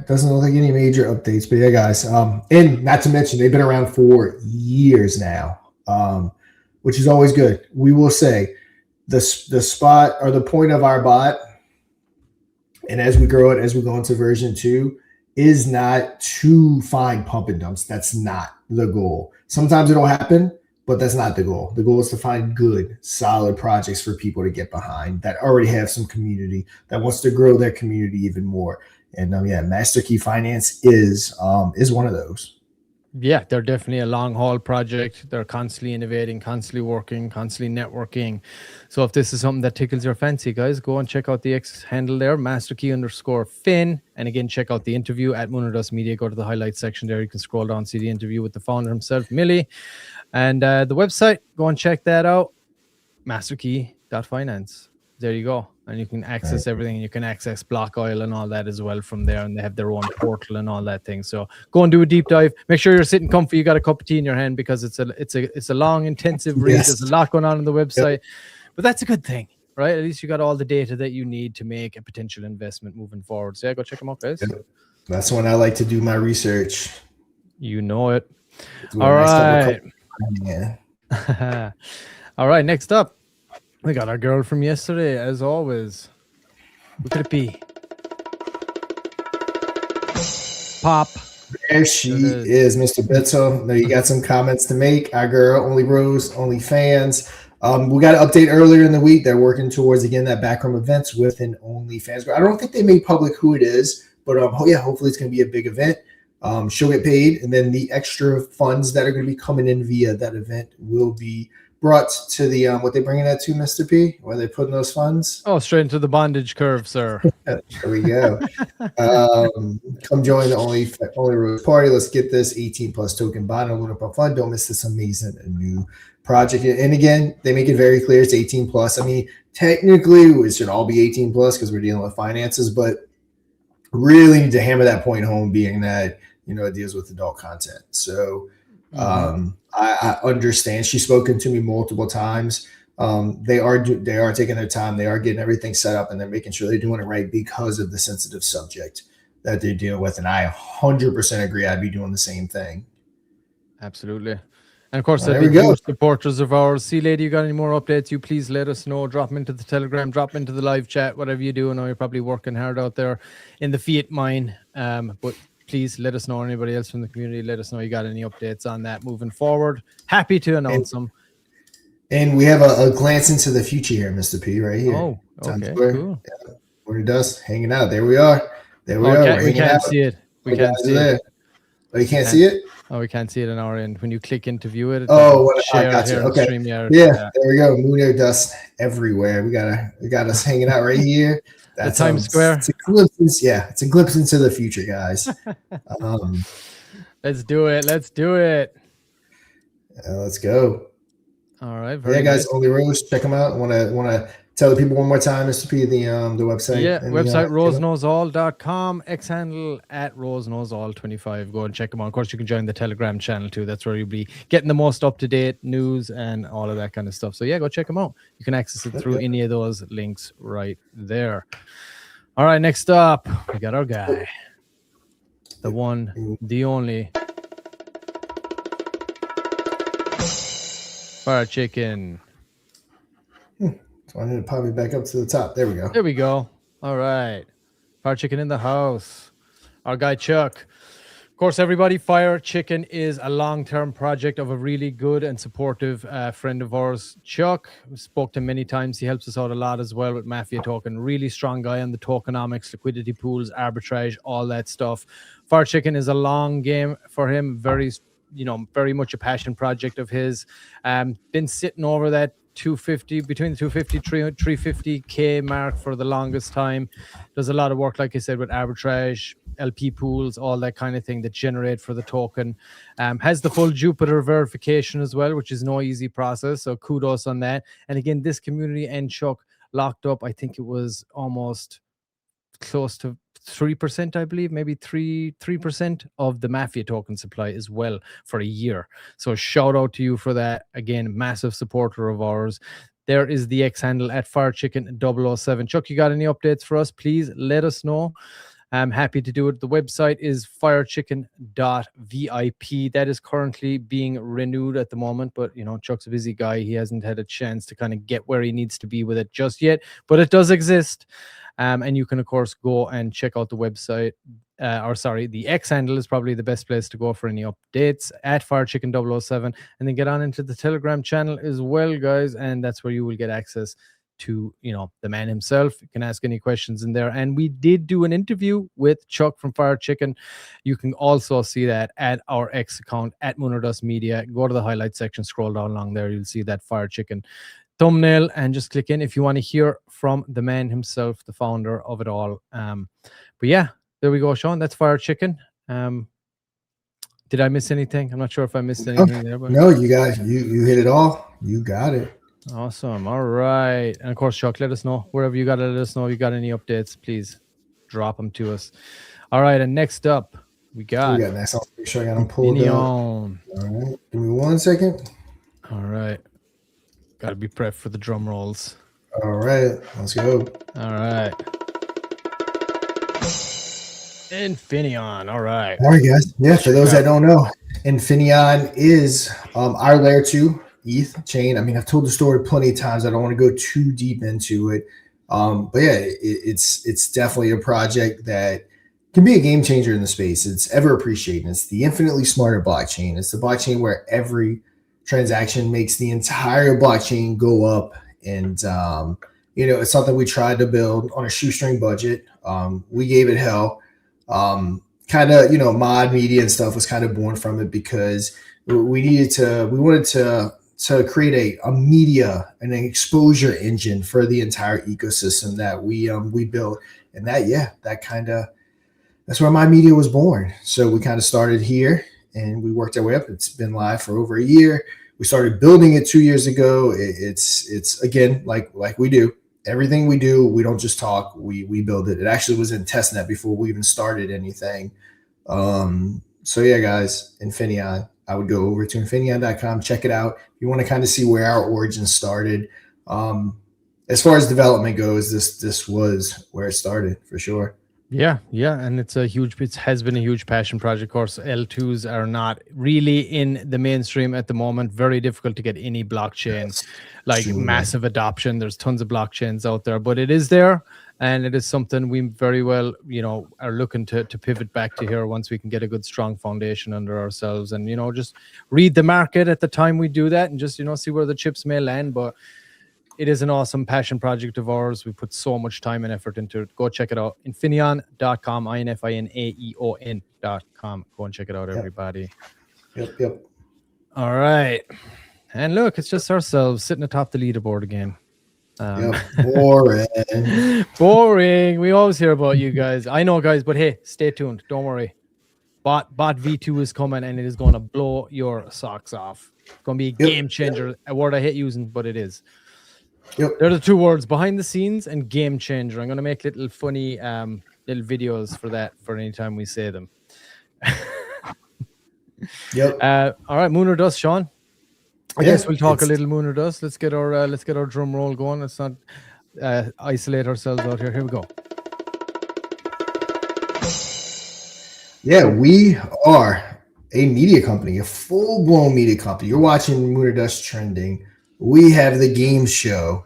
S1: Doesn't look like any major updates, but yeah, guys. And not to mention they've been around for years now, which is always good. We will say the spot or the point of our bot, and as we grow it, as we go into version 2, is not to find pump and dumps. That's not the goal. Sometimes it'll happen, but that's not the goal. The goal is to find good, solid projects for people to get behind that already have some community that wants to grow their community even more. And Master Key Finance is one of those.
S2: Yeah, they're definitely a long haul project. They're constantly innovating, constantly working, constantly networking. So if this is something that tickles your fancy, guys, go and check out the X handle there, masterkey_Finn. And again, check out the interview at Moonerdust Media. Go to the highlights section there. You can scroll down, see the interview with the founder himself, Millie. And the website, go and check that out, masterkey.finance. There you go. And you can access everything. You can access Block Oil and all that as well from there. And they have their own portal and all that thing. So go and do a deep dive. Make sure you're sitting comfy. You got a cup of tea in your hand because it's a long, intensive read. Yes. There's a lot going on the website. But that's a good thing, right? At least you got all the data that you need to make a potential investment moving forward. So yeah, go check them out, guys.
S1: That's when I like to do my research.
S2: You know it. All right. All right, next up. We got our girl from yesterday, as always. Who could it be? Pop.
S1: There she is, Mr. Bitso. Now you got some comments to make. Our girl, only Rose, only fans. We got an update earlier in the week. They're working towards, again, that backroom events with an OnlyFans. I don't think they made public who it is, but hopefully it's going to be a big event. She'll get paid, and then the extra funds that are going to be coming in via that event will be brought to the what they bringing that to, Mr. P? Where they putting those funds?
S2: Oh, straight into the bondage curve, sir.
S1: There we go. Come join the Only Rose party. Let's get this 18+ token bond and Luna Pump Fund. Don't miss this amazing new project. And again, they make it very clear it's 18+. I mean, technically it should all be 18+ because we're dealing with finances, but really need to hammer that point home, being that it deals with adult content. So I understand. She's spoken to me multiple times. They are taking their time. They are getting everything set up, and they're making sure they're doing it right because of the sensitive subject that they're dealing with. And I 100% agree. I'd be doing the same thing.
S2: Absolutely. And of course, there we go. Supporters of ours. See, lady, you got any more updates? You please let us know. Drop them into the Telegram. Drop them into the live chat. Whatever you do. I know you're probably working hard out there in the Fiat mine. But please let us know. Anybody else from the community, let us know you got any updates on that moving forward. Happy to announce them. And
S1: we have a glance into the future here, Mr. P, right here.
S2: Oh, okay, cool.
S1: Yeah, Moonerdust hanging out. There we are. There we are.
S2: We can't see it. We can't see it.
S1: Oh, you can't see it?
S2: Oh, we can't see it on our end. When you click into view it,
S1: I got you. Okay. Yeah, there we go. Moonerdust everywhere. We got us hanging out right here.
S2: That's Times Square.
S1: It's a glimpse. It's a glimpse into the future, guys.
S2: Let's do it. Let's do it.
S1: Let's go.
S2: All right.
S1: Guys. Nice. Only Rose. Check them out. Want to tell the people one more time, Mr. P, the website.
S2: Yeah, website roseknowsall.com. X handle at roseknowsall25. Go and check them out. Of course, you can join the Telegram channel too. That's where you'll be getting the most up-to-date news and all of that kind of stuff. So yeah, go check them out. You can access it through any of those links right there. All right, next up, we got our guy. The one, the only. Fire Chicken.
S1: So I need to pop it back up to the top. There we go.
S2: There we go. All right. Fire Chicken in the house. Our guy Chuck. Of course, everybody, Fire Chicken is a long-term project of a really good and supportive friend of ours, Chuck. We spoke to him many times. He helps us out a lot as well with Mafia Token. Really strong guy on the tokenomics, liquidity pools, arbitrage, all that stuff. Fire Chicken is a long game for him. Very much a passion project of his. Been sitting over that 250, between the 250 350k mark for the longest time. Does a lot of work, like I said, with arbitrage, LP pools, all that kind of thing that generate for the token. Has the full Jupiter verification as well, which is no easy process, so kudos on that. And again, this community and Chuck locked up, I think it was almost close to 3%, I believe, maybe 3% of the Mafia token supply as well for a year. So shout out to you for that. Again, massive supporter of ours. There is the X handle at firechicken007. Chuck, you got any updates for us? Please let us know. I'm happy to do it. The website is firechicken.vip. That is currently being renewed at the moment, but Chuck's a busy guy. He hasn't had a chance to kind of get where he needs to be with it just yet, but it does exist. And you can, of course, go and check out the website. The X handle is probably the best place to go for any updates at firechicken007. And then get on into the Telegram channel as well, guys. And that's where you will get access to the man himself. You can ask any questions in there. And we did do an interview with Chuck from Fire Chicken. You can also see that at our X account at Moonerdust Media. Go to the highlight section, scroll down along there. You'll see that Fire Chicken thumbnail and just click in if you want to hear from the man himself, the founder of it all. But yeah, there we go, Sean. That's Fire Chicken. Did I miss anything? I'm not sure if I missed anything there. But
S1: no, you hit it all. You got it.
S2: Awesome. All right. And of course, Chuck, let us know wherever you got to let us know if you got any updates. Please drop them to us. All right. And next up, we got
S1: next. I'll make sure I got them pulled up. All right. Give me 1 second.
S2: All right. Got to be prepped for the drum rolls.
S1: All right. Let's go.
S2: All right. Infiniaon. All right.
S1: All right, guys. Yeah, for those that don't know, Infiniaon is our layer 2 ETH chain. I mean, I've told the story plenty of times. I don't want to go too deep into it. But yeah, it's definitely a project that can be a game changer in the space. It's ever appreciated. It's the infinitely smarter blockchain. It's the blockchain where every transaction makes the entire blockchain go up. And, it's something we tried to build on a shoestring budget. We gave it hell. Kind of, mod media and stuff was kind of born from it because we wanted to create a media and an exposure engine for the entire ecosystem that we built. And that's where my media was born. So we kind of started here and we worked our way up. It's been live for over a year. We started building it 2 years ago. It's again, like we do. Everything we do, we don't just talk, we build it. It actually was in testnet before we even started anything. So yeah, guys, Infiniaon. I would go over to Infiniaon.com, check it out. If you want to kind of see where our origin started. As far as development goes, this was where it started for sure.
S2: Yeah, and it has been a huge passion project. Of course, L2s are not really in the mainstream at the moment. Very difficult to get any blockchain, massive adoption. There's tons of blockchains out there, but it is there. And it is something we very well, are looking to pivot back to here once we can get a good, strong foundation under ourselves and, just read the market at the time we do that and just, see where the chips may land. But it is an awesome passion project of ours. We put so much time and effort into it. Go check it out. Infiniaon.com, Infinaeon.com. Go and check it out, everybody.
S1: Yep.
S2: All right. And look, it's just ourselves sitting atop the leaderboard again. Boring. We always hear about you guys. I know, guys, but hey, stay tuned. Don't worry. Bot V2 is coming and it is going to blow your socks off. It's going to be a game changer. A word I hate using, but it is.
S1: Yep.
S2: They're the two words: behind the scenes and game changer. I'm going to make little funny little videos for that for any time we say them.
S1: Yep.
S2: All right, Moonerdust, Sean. I guess we'll talk a little Moonerdust. Let's get our drum roll going. Let's not isolate ourselves out here. Here we go.
S1: Yeah, we are a media company, a full-blown media company. You're watching Moonerdust Trending. We have the game show,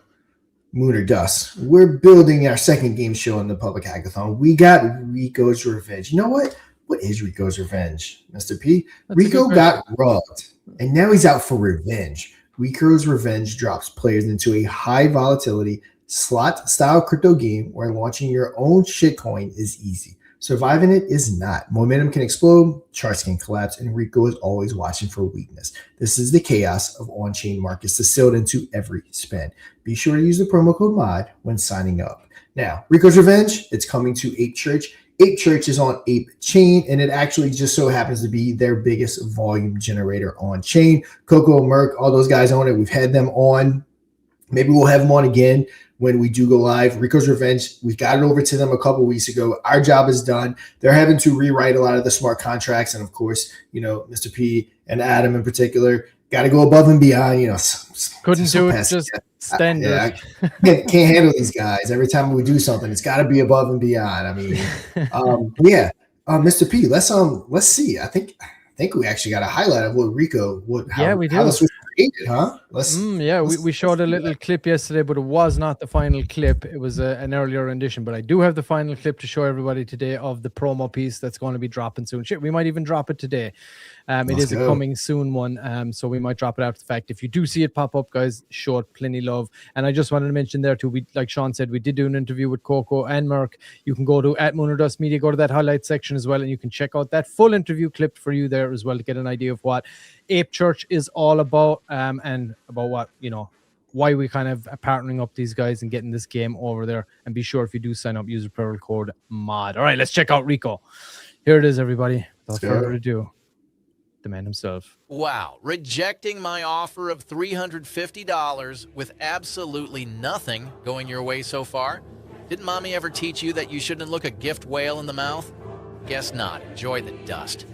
S1: Moonerdust. We're building our second game show in the public hackathon. We got Rico's Revenge. You know what? What is Rico's Revenge, Mr. P? Rico got robbed, and now he's out for revenge. Rico's Revenge drops players into a high volatility slot-style crypto game where launching your own shitcoin is easy. Surviving it is not. Momentum can explode, charts can collapse, and Rico is always watching for weakness. This is the chaos of on-chain markets distilled into every spend. Be sure to use the promo code MOD when signing up. Now, Rico's Revenge, it's coming to Ape Church. Ape Church is on Ape Chain, and it actually just so happens to be their biggest volume generator on chain. Coco, Merc, all those guys on it. We've had them on. Maybe we'll have them on again. when we do go live. Rico's Revenge, we got it over to them a couple weeks ago. Our job is done. They're having to rewrite a lot of the smart contracts. And of course, Mr. P and Adam in particular got to go above and beyond.
S2: Couldn't do it, just standard.
S1: I can't handle these guys. Every time we do something, it's got to be above and beyond. I mean, Mr. P, let's see. I think we actually got a highlight of what Rico
S2: we do.
S1: How this was created, huh?
S2: We showed a little clip yesterday, but it was not the final clip. It was an earlier rendition, but I do have the final clip to show everybody today of the promo piece that's going to be dropping soon. Shit, we might even drop it today. It is a coming soon one, so we might drop it after the fact. If you do see it pop up, guys, show it plenty love. And I just wanted to mention there too, like Sean said, we did do an interview with Coco and Merck. You can go to @MoonerDustMedia, go to that highlight section as well, and you can check out that full interview clip for you there as well to get an idea of what Ape Church is all about, and about what, why we kind of are partnering up these guys and getting this game over there. And be sure if you do sign up, use referral code MOD. All right, let's check out Rico. Here it is, everybody. Without further ado, the man himself.
S3: Wow, rejecting my offer of $350 with absolutely nothing going your way so far? Didn't mommy ever teach you that you shouldn't look a gift whale in the mouth? Guess not. Enjoy the dust.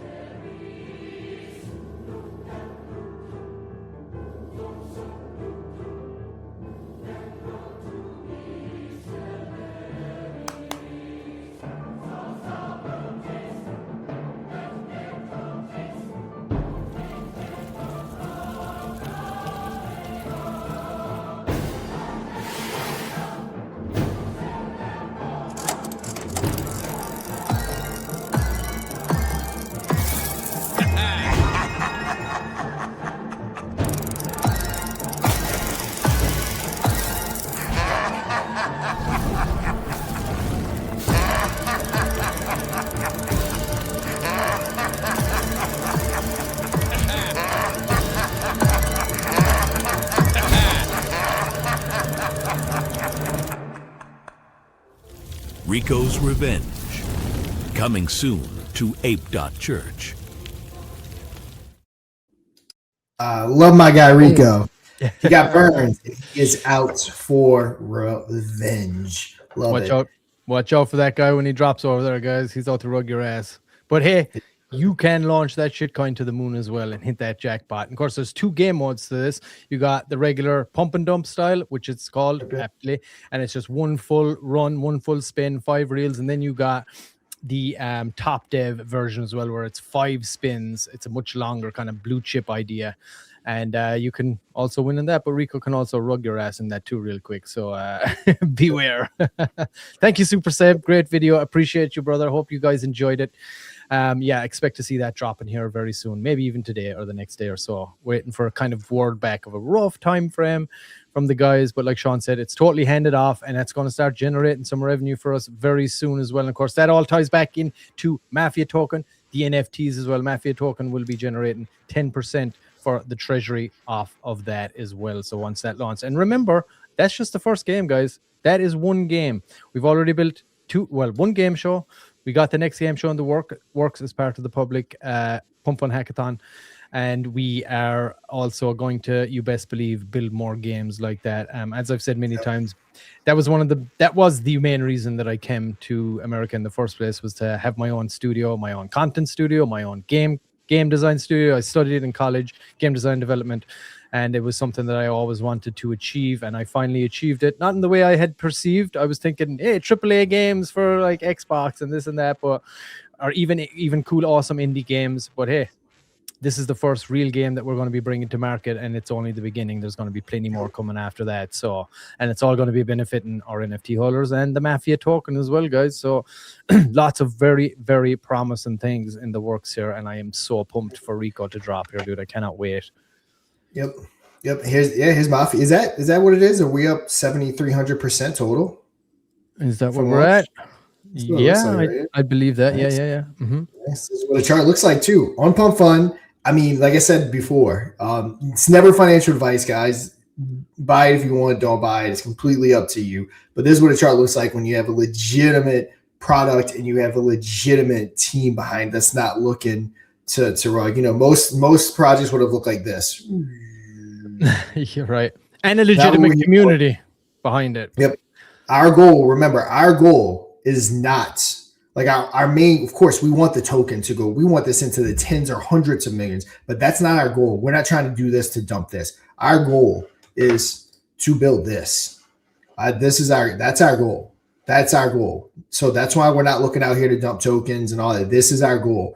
S4: Rico's Revenge, coming soon to ape.church.
S1: Love my guy Rico. He got burned. He is out for revenge.
S2: Watch out for that guy when he drops over there, guys. He's out to rug your ass. But hey, you can launch that shitcoin to the moon as well and hit that jackpot. And of course, there's 2 game modes to this. You got the regular pump and dump style, which it's called aptly, and it's just one full run, one full spin, 5 reels, and then you got the top dev version as well, where it's 5 spins. It's a much longer kind of blue chip idea, and you can also win in that. But Rico can also rug your ass in that too, real quick. So beware. Thank you, Super Seb. Great video. Appreciate you, brother. Hope you guys enjoyed it. Expect to see that dropping here very soon, maybe even today or the next day or so. Waiting for a kind of word back of a rough time frame from the guys, but like Sean said, it's totally handed off, and that's going to start generating some revenue for us very soon as well. And of course, that all ties back into Mafia token, the NFTs as well. Mafia token will be generating 10% for the treasury off of that as well. So once that launches, and remember, that's just the first game, guys. That is one game. We've already built one game show. We got the next game show in the works as part of the public Pump Fun Hackathon. And we are also going to, you best believe, build more games like that. As I've said many times, that was the main reason that I came to America in the first place, was to have my own studio, my own content studio, my own game design studio. I studied in college, game design development. And it was something that I always wanted to achieve, and I finally achieved it. Not in the way I had perceived. I was thinking, hey, AAA games for like Xbox and this and that, or even cool, awesome indie games. But hey, this is the first real game that we're going to be bringing to market, and it's only the beginning. There's going to be plenty more coming after that. So, and it's all going to be benefiting our NFT holders and the Mafia token as well, guys. So lots of very, very promising things in the works here, and I am so pumped for Rico to drop here, dude. I cannot wait.
S1: Yep. Here's Mafia. Is that what it is? Are we up 7,300% total?
S2: Is that what we're at? Yeah, I believe that. Yeah. Mm-hmm.
S1: This is what a chart looks like too. On Pump Fun. I mean, like I said before, it's never financial advice, guys. Buy it if you want, don't buy it. It's completely up to you. But this is what a chart looks like when you have a legitimate product and you have a legitimate team behind that's not looking to rug. Most projects would have looked like this.
S2: You're right. And a legitimate community. behind it.
S1: Yep. Our goal is not like our main, of course, we want the token to go. We want this into the tens or hundreds of millions, but that's not our goal. We're not trying to do this to dump this. Our goal is to build this. That's our goal. That's our goal. So that's why we're not looking out here to dump tokens and all that. This is our goal.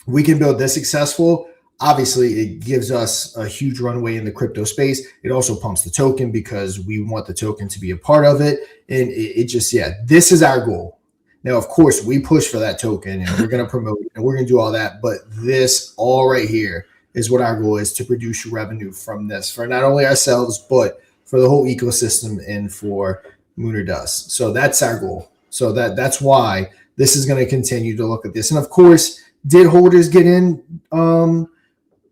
S1: We can build this successful. Obviously, it gives us a huge runway in the crypto space. It also pumps the token because we want the token to be a part of it. And it just, this is our goal. Now, of course, we push for that token and we're going to promote it and we're going to do all that. But this all right here is what our goal is, to produce revenue from this for not only ourselves, but for the whole ecosystem and for Mooner Dust. So that's our goal. So that's why this is going to continue to look at this. And of course, did holders get in? I'd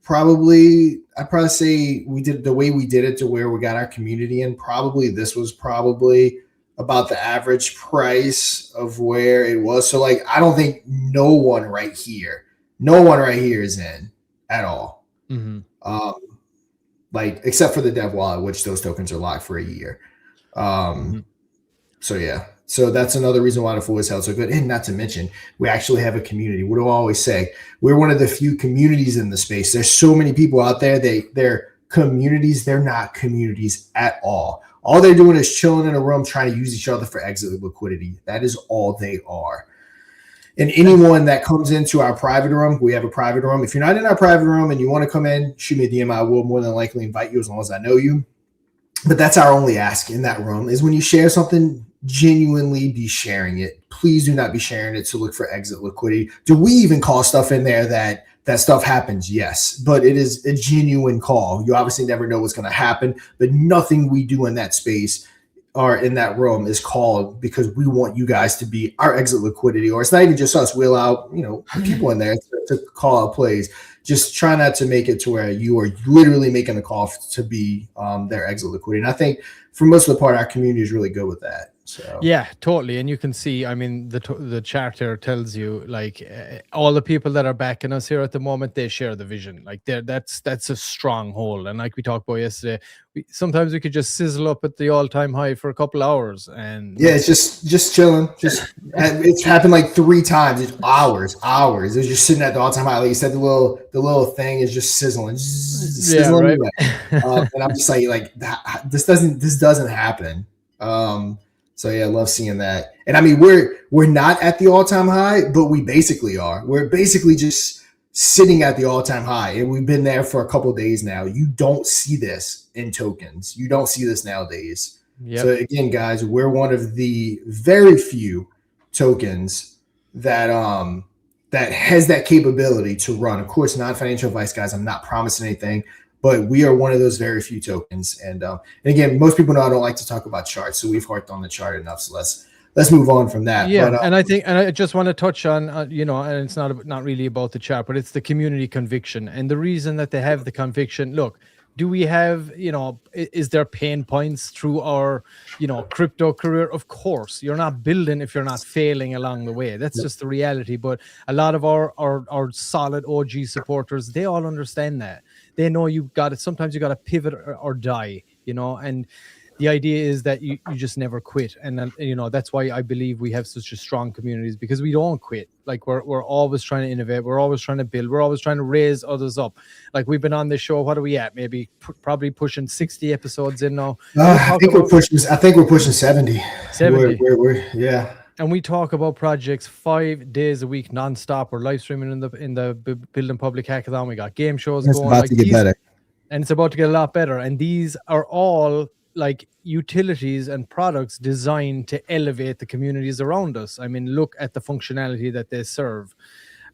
S1: probably say we did the way we did it to where we got our community in. Probably this was probably about the average price of where it was. So like, I don't think no one right here is in at all.
S2: Mm-hmm.
S1: Like except for the dev wallet, which those tokens are locked for a year. So yeah. So that's another reason why the floor is held so good. And not to mention, we actually have a community. What do I always say? We're one of the few communities in the space. There's so many people out there. They're communities. They're not communities at all. All they're doing is chilling in a room trying to use each other for exit liquidity. That is all they are. And anyone that comes into our private room, we have a private room. If you're not in our private room and you want to come in, shoot me a DM. I will more than likely invite you as long as I know you. But that's our only ask in that room is when you share something, genuinely be sharing it. Please do not be sharing it to look for exit liquidity. Do we even call stuff in there that stuff happens? Yes, but it is a genuine call. You obviously never know what's going to happen, but nothing we do in that space or in that room is called because we want you guys to be our exit liquidity, or it's not even just us. We allow, people in there to call out plays. Just try not to make it to where you are literally making the call to be their exit liquidity. And I think for most of the part, our community is really good with that. So
S2: yeah, totally. And you can see, I mean, the chart here tells you like all the people that are backing us here at the moment, they share the vision. Like that's a stronghold. And like we talked about yesterday, sometimes we could just sizzle up at the all-time high for a couple hours. And
S1: yeah, it's just chilling. It's happened like 3 times. It's hours. It's just sitting at the all-time high. Like you said, the little thing is just sizzling. Sizzling away. And I'm just like this doesn't happen. So yeah, I love seeing that. And I mean, we're not at the all-time high, but we basically are. We're basically just sitting at the all-time high, and we've been there for a couple of days now. You don't see this in tokens. You don't see this nowadays. Yep. So again, guys, we're one of the very few tokens that has that capability to run. Of course, not financial advice, guys. I'm not promising anything. But we are one of those very few tokens. And again, most people know I don't like to talk about charts, so we've harped on the chart enough. So let's move on from that.
S2: Yeah,
S1: but,
S2: and I just want to touch on, and it's not really about the chart, but it's the community conviction. And the reason that they have the conviction, look, do we have, is there pain points through our, crypto career? Of course, you're not building if you're not failing along the way. That's just the reality. But a lot of our solid OG supporters, they all understand that. They know sometimes you got to pivot or die, and the idea is that you just never quit. And then, that's why I believe we have such a strong communities, because we don't quit. Like we're always trying to innovate. We're always trying to build. We're always trying to raise others up. Like we've been on this show. What are we at? Maybe probably pushing 60 episodes in now.
S1: I think we're pushing 70.
S2: 70.
S1: Yeah.
S2: And we talk about projects 5 days a week, nonstop. We're live streaming in the Building Public Hackathon. We got game shows going.
S1: About to get better.
S2: And it's about to get a lot better. And these are all like utilities and products designed to elevate the communities around us. I mean, look at the functionality that they serve.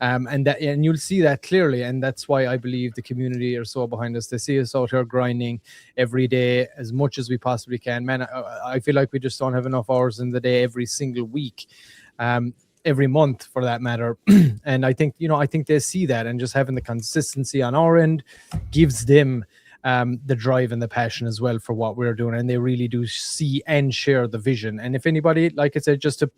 S2: And you'll see that clearly, and that's why I believe the community are so behind us. They see us out here grinding every day as much as we possibly can. Man, I feel like we just don't have enough hours in the day every single week, every month for that matter. And I think they see that, and just having the consistency on our end gives them the drive and the passion as well for what we're doing, and they really do see and share the vision. And if anybody, like I said, just to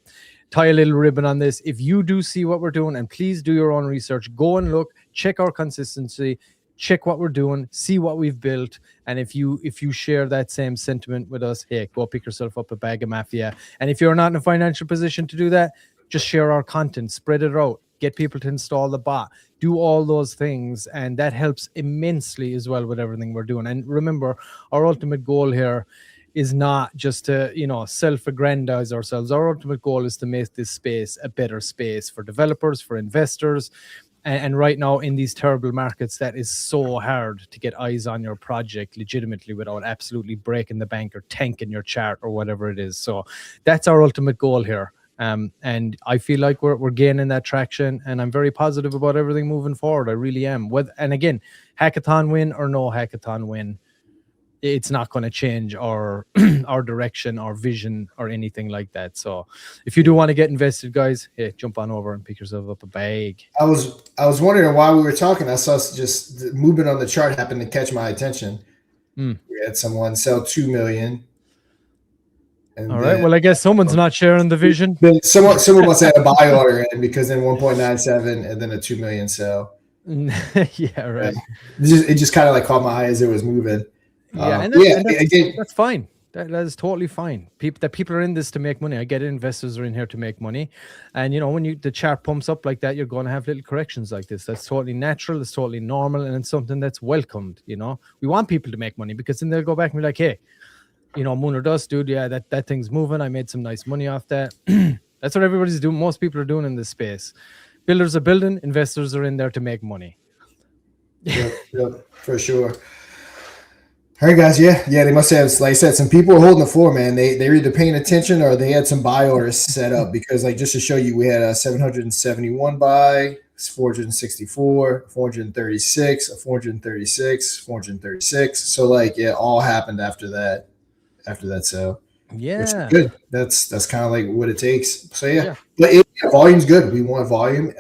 S2: tie a little ribbon on this, if you do see what we're doing, and please do your own research, go and look, check our consistency, check what we're doing, see what we've built, and if you share that same sentiment with us, hey, go pick yourself up a bag of Mafia. And if you're not in a financial position to do that, just share our content, spread it out, get people to install the bot, do all those things, and that helps immensely as well with everything we're doing. And remember, our ultimate goal here is not just to, self-aggrandize ourselves. Our ultimate goal is to make this space a better space for developers, for investors. And right now in these terrible markets, that is so hard to get eyes on your project legitimately without absolutely breaking the bank or tanking your chart or whatever it is. So that's our ultimate goal here. And I feel like we're gaining that traction, and I'm very positive about everything moving forward. I really am. And again, hackathon win or no hackathon win, it's not going to change our our direction, our vision, or anything like that. So if you do want to get invested, guys, hey, jump on over and pick yourself up a bag.
S1: I was wondering while we were talking, I saw just the movement on the chart happened to catch my attention. We had someone sell 2 million.
S2: All right. Well, I guess someone's not sharing the vision.
S1: Someone must have a buy order in, because then 1.97 and then a 2 million sell.
S2: Yeah, right.
S1: It just kind of like caught my eye as it was moving.
S2: Yeah, and that's fine. That is totally fine. People are in this to make money. I get it. Investors are in here to make money, and when the chart pumps up like that, you're going to have little corrections like this. That's totally natural. It's totally normal, and it's something that's welcomed. We want people to make money, because then they'll go back and be like, hey, moon or dust, dude. Yeah, that thing's moving. I made some nice money off that. That's what everybody's doing. Most people are doing in this space. Builders are building. Investors are in there to make money.
S1: Yep, for sure. All right, guys. Yeah. They must have, like I said, some people are holding the floor, man. They're either paying attention or they had some buy orders set up, because, like, just to show you, we had a 771 buy, 464, 436, a 436, 436. So, like, it all happened after that sale.
S2: Yeah,
S1: which is good. That's kind of like what it takes. So yeah. But volume's good. We want volume.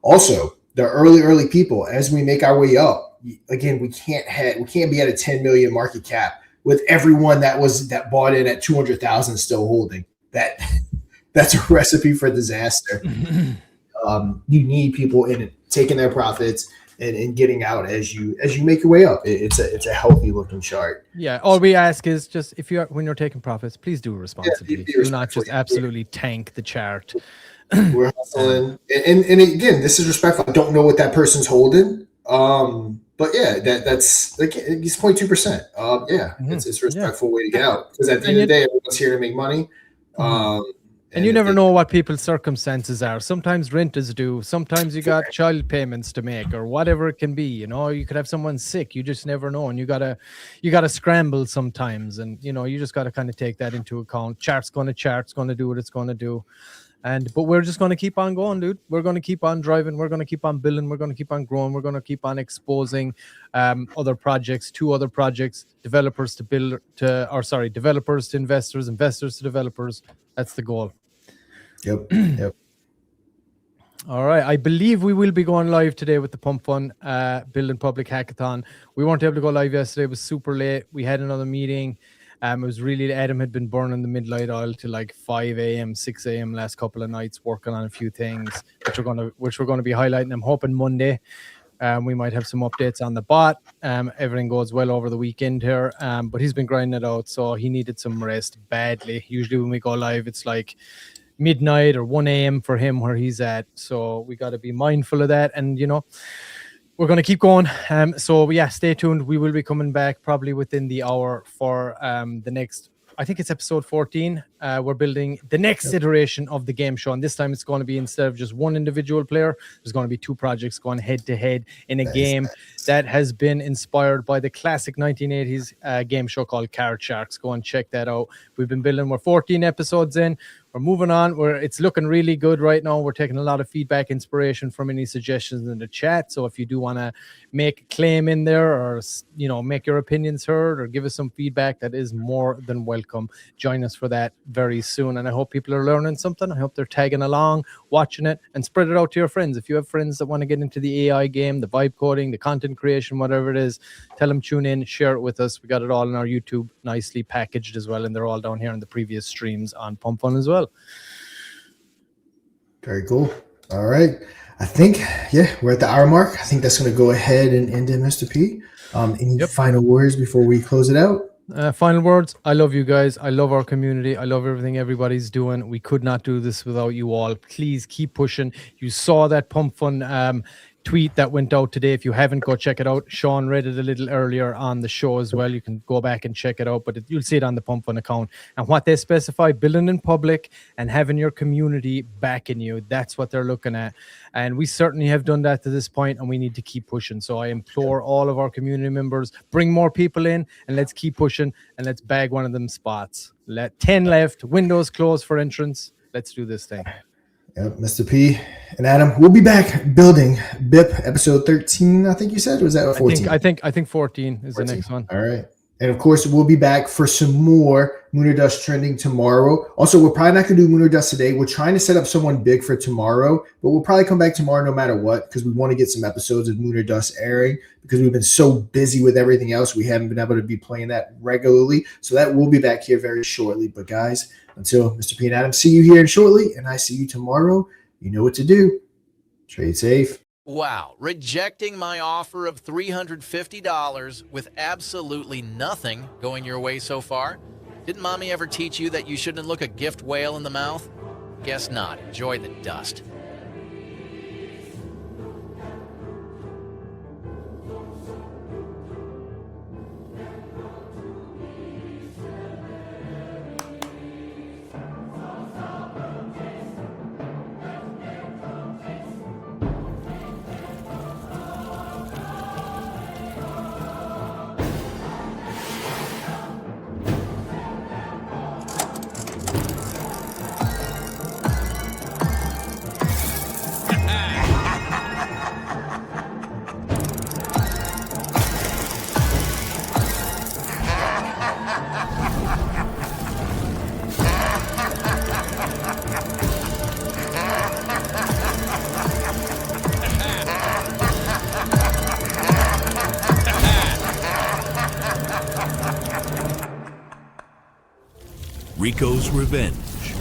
S1: Also, the early people, as we make our way up, again, we can't be at a 10 million market cap with everyone that bought in at 200,000 still holding. That's a recipe for disaster. You need people in it taking their profits and getting out as you make your way up. It's a healthy looking chart.
S2: Yeah. All we ask is just when you're taking profits, please do responsibly. Do not just absolutely tank the chart.
S1: We're hustling. And again, this is respectful. I don't know what that person's holding. But yeah, that's like it's 0.2%. It's a respectful way to get out, because at the end of the day, everyone's here to make money.
S2: And you never know what people's circumstances are. Sometimes rent is due. Sometimes you got child payments to make, or whatever it can be. You could have someone sick. You just never know, and you gotta scramble sometimes. And you just gotta kind of take that into account. Chart's going to do what it's going to do. But we're just going to keep on going, dude. We're going to keep on driving. We're going to keep on building. We're going to keep on growing. We're going to keep on exposing other projects to other projects, developers to investors, investors to developers. That's the goal.
S1: Yep.
S2: All right. I believe we will be going live today with the Pump Fun Building Public Hackathon. We weren't able to go live yesterday. It was super late. We had another meeting. It was really, Adam had been burning the midnight oil to like 5 a.m., 6 a.m. last couple of nights, working on a few things, which we're going to be highlighting. I'm hoping Monday we might have some updates on the bot. Everything goes well over the weekend here, but he's been grinding it out, so he needed some rest badly. Usually when we go live, it's like midnight or 1 a.m. for him where he's at, so we got to be mindful of that. And we're going to keep going. So yeah, stay tuned. We will be coming back probably within the hour for the next, I think it's episode 14. We're building the next iteration of the game show. And this time it's going to be, instead of just one individual player, there's going to be two projects going head to head in a game that has been inspired by the classic 1980s game show called Card Sharks. Go and check that out. We're 14 episodes in. We're moving on. It's looking really good right now. We're taking a lot of feedback, inspiration from any suggestions in the chat. So if you do want to make a claim in there, or make your opinions heard, or give us some feedback, that is more than welcome. Join us for that very soon. And I hope people are learning something. I hope they're tagging along, watching it, and spread it out to your friends. If you have friends that want to get into the AI game, the vibe coding, the content creation, whatever it is, tell them tune in, share it with us. We got it all in our YouTube, nicely packaged as well, and they're all down here in the previous streams on Pump Fun as well.
S1: Very cool. All right. I think, yeah, we're at the hour mark. I think that's going to go ahead and end it, Mr. P. Any final words before we close it out?
S2: Final words. I love you guys. I love our community. I love everything everybody's doing. We could not do this without you all. Please keep pushing. You saw that Pump Fun tweet that went out today. If you haven't, go check it out. Sean read it a little earlier on the show as well. You can go back and check it out, but you'll see it on the Pump Fun account. And what they specify, building in public and having your community backing you, that's what they're looking at. And we certainly have done that to this point, and we need to keep pushing. So I implore all of our community members, bring more people in, and let's keep pushing, and let's bag one of them spots. 10 left, windows closed for entrance. Let's do this thing.
S1: Yep, Mr. P and Adam, we'll be back building BIP episode 13. I think you said, or was that 14?
S2: I think 14 is 14. The next one.
S1: All right. And of course, we'll be back for some more Moon or Dust trending tomorrow. Also, we're probably not going to do Moon or Dust today. We're trying to set up someone big for tomorrow, but we'll probably come back tomorrow no matter what, because we want to get some episodes of Moon or Dust airing, because we've been so busy with everything else. We haven't been able to be playing that regularly. So that will be back here very shortly. But guys, until Mr. P and Adam see you here shortly, and I see you tomorrow, you know what to do. Trade safe.
S3: Wow, rejecting my offer of $350 with absolutely nothing going your way so far? Didn't Mommy ever teach you that you shouldn't look a gift whale in the mouth? Guess not. Enjoy the dust.
S4: Rico's Revenge.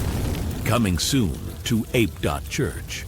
S4: Coming soon to ape.church.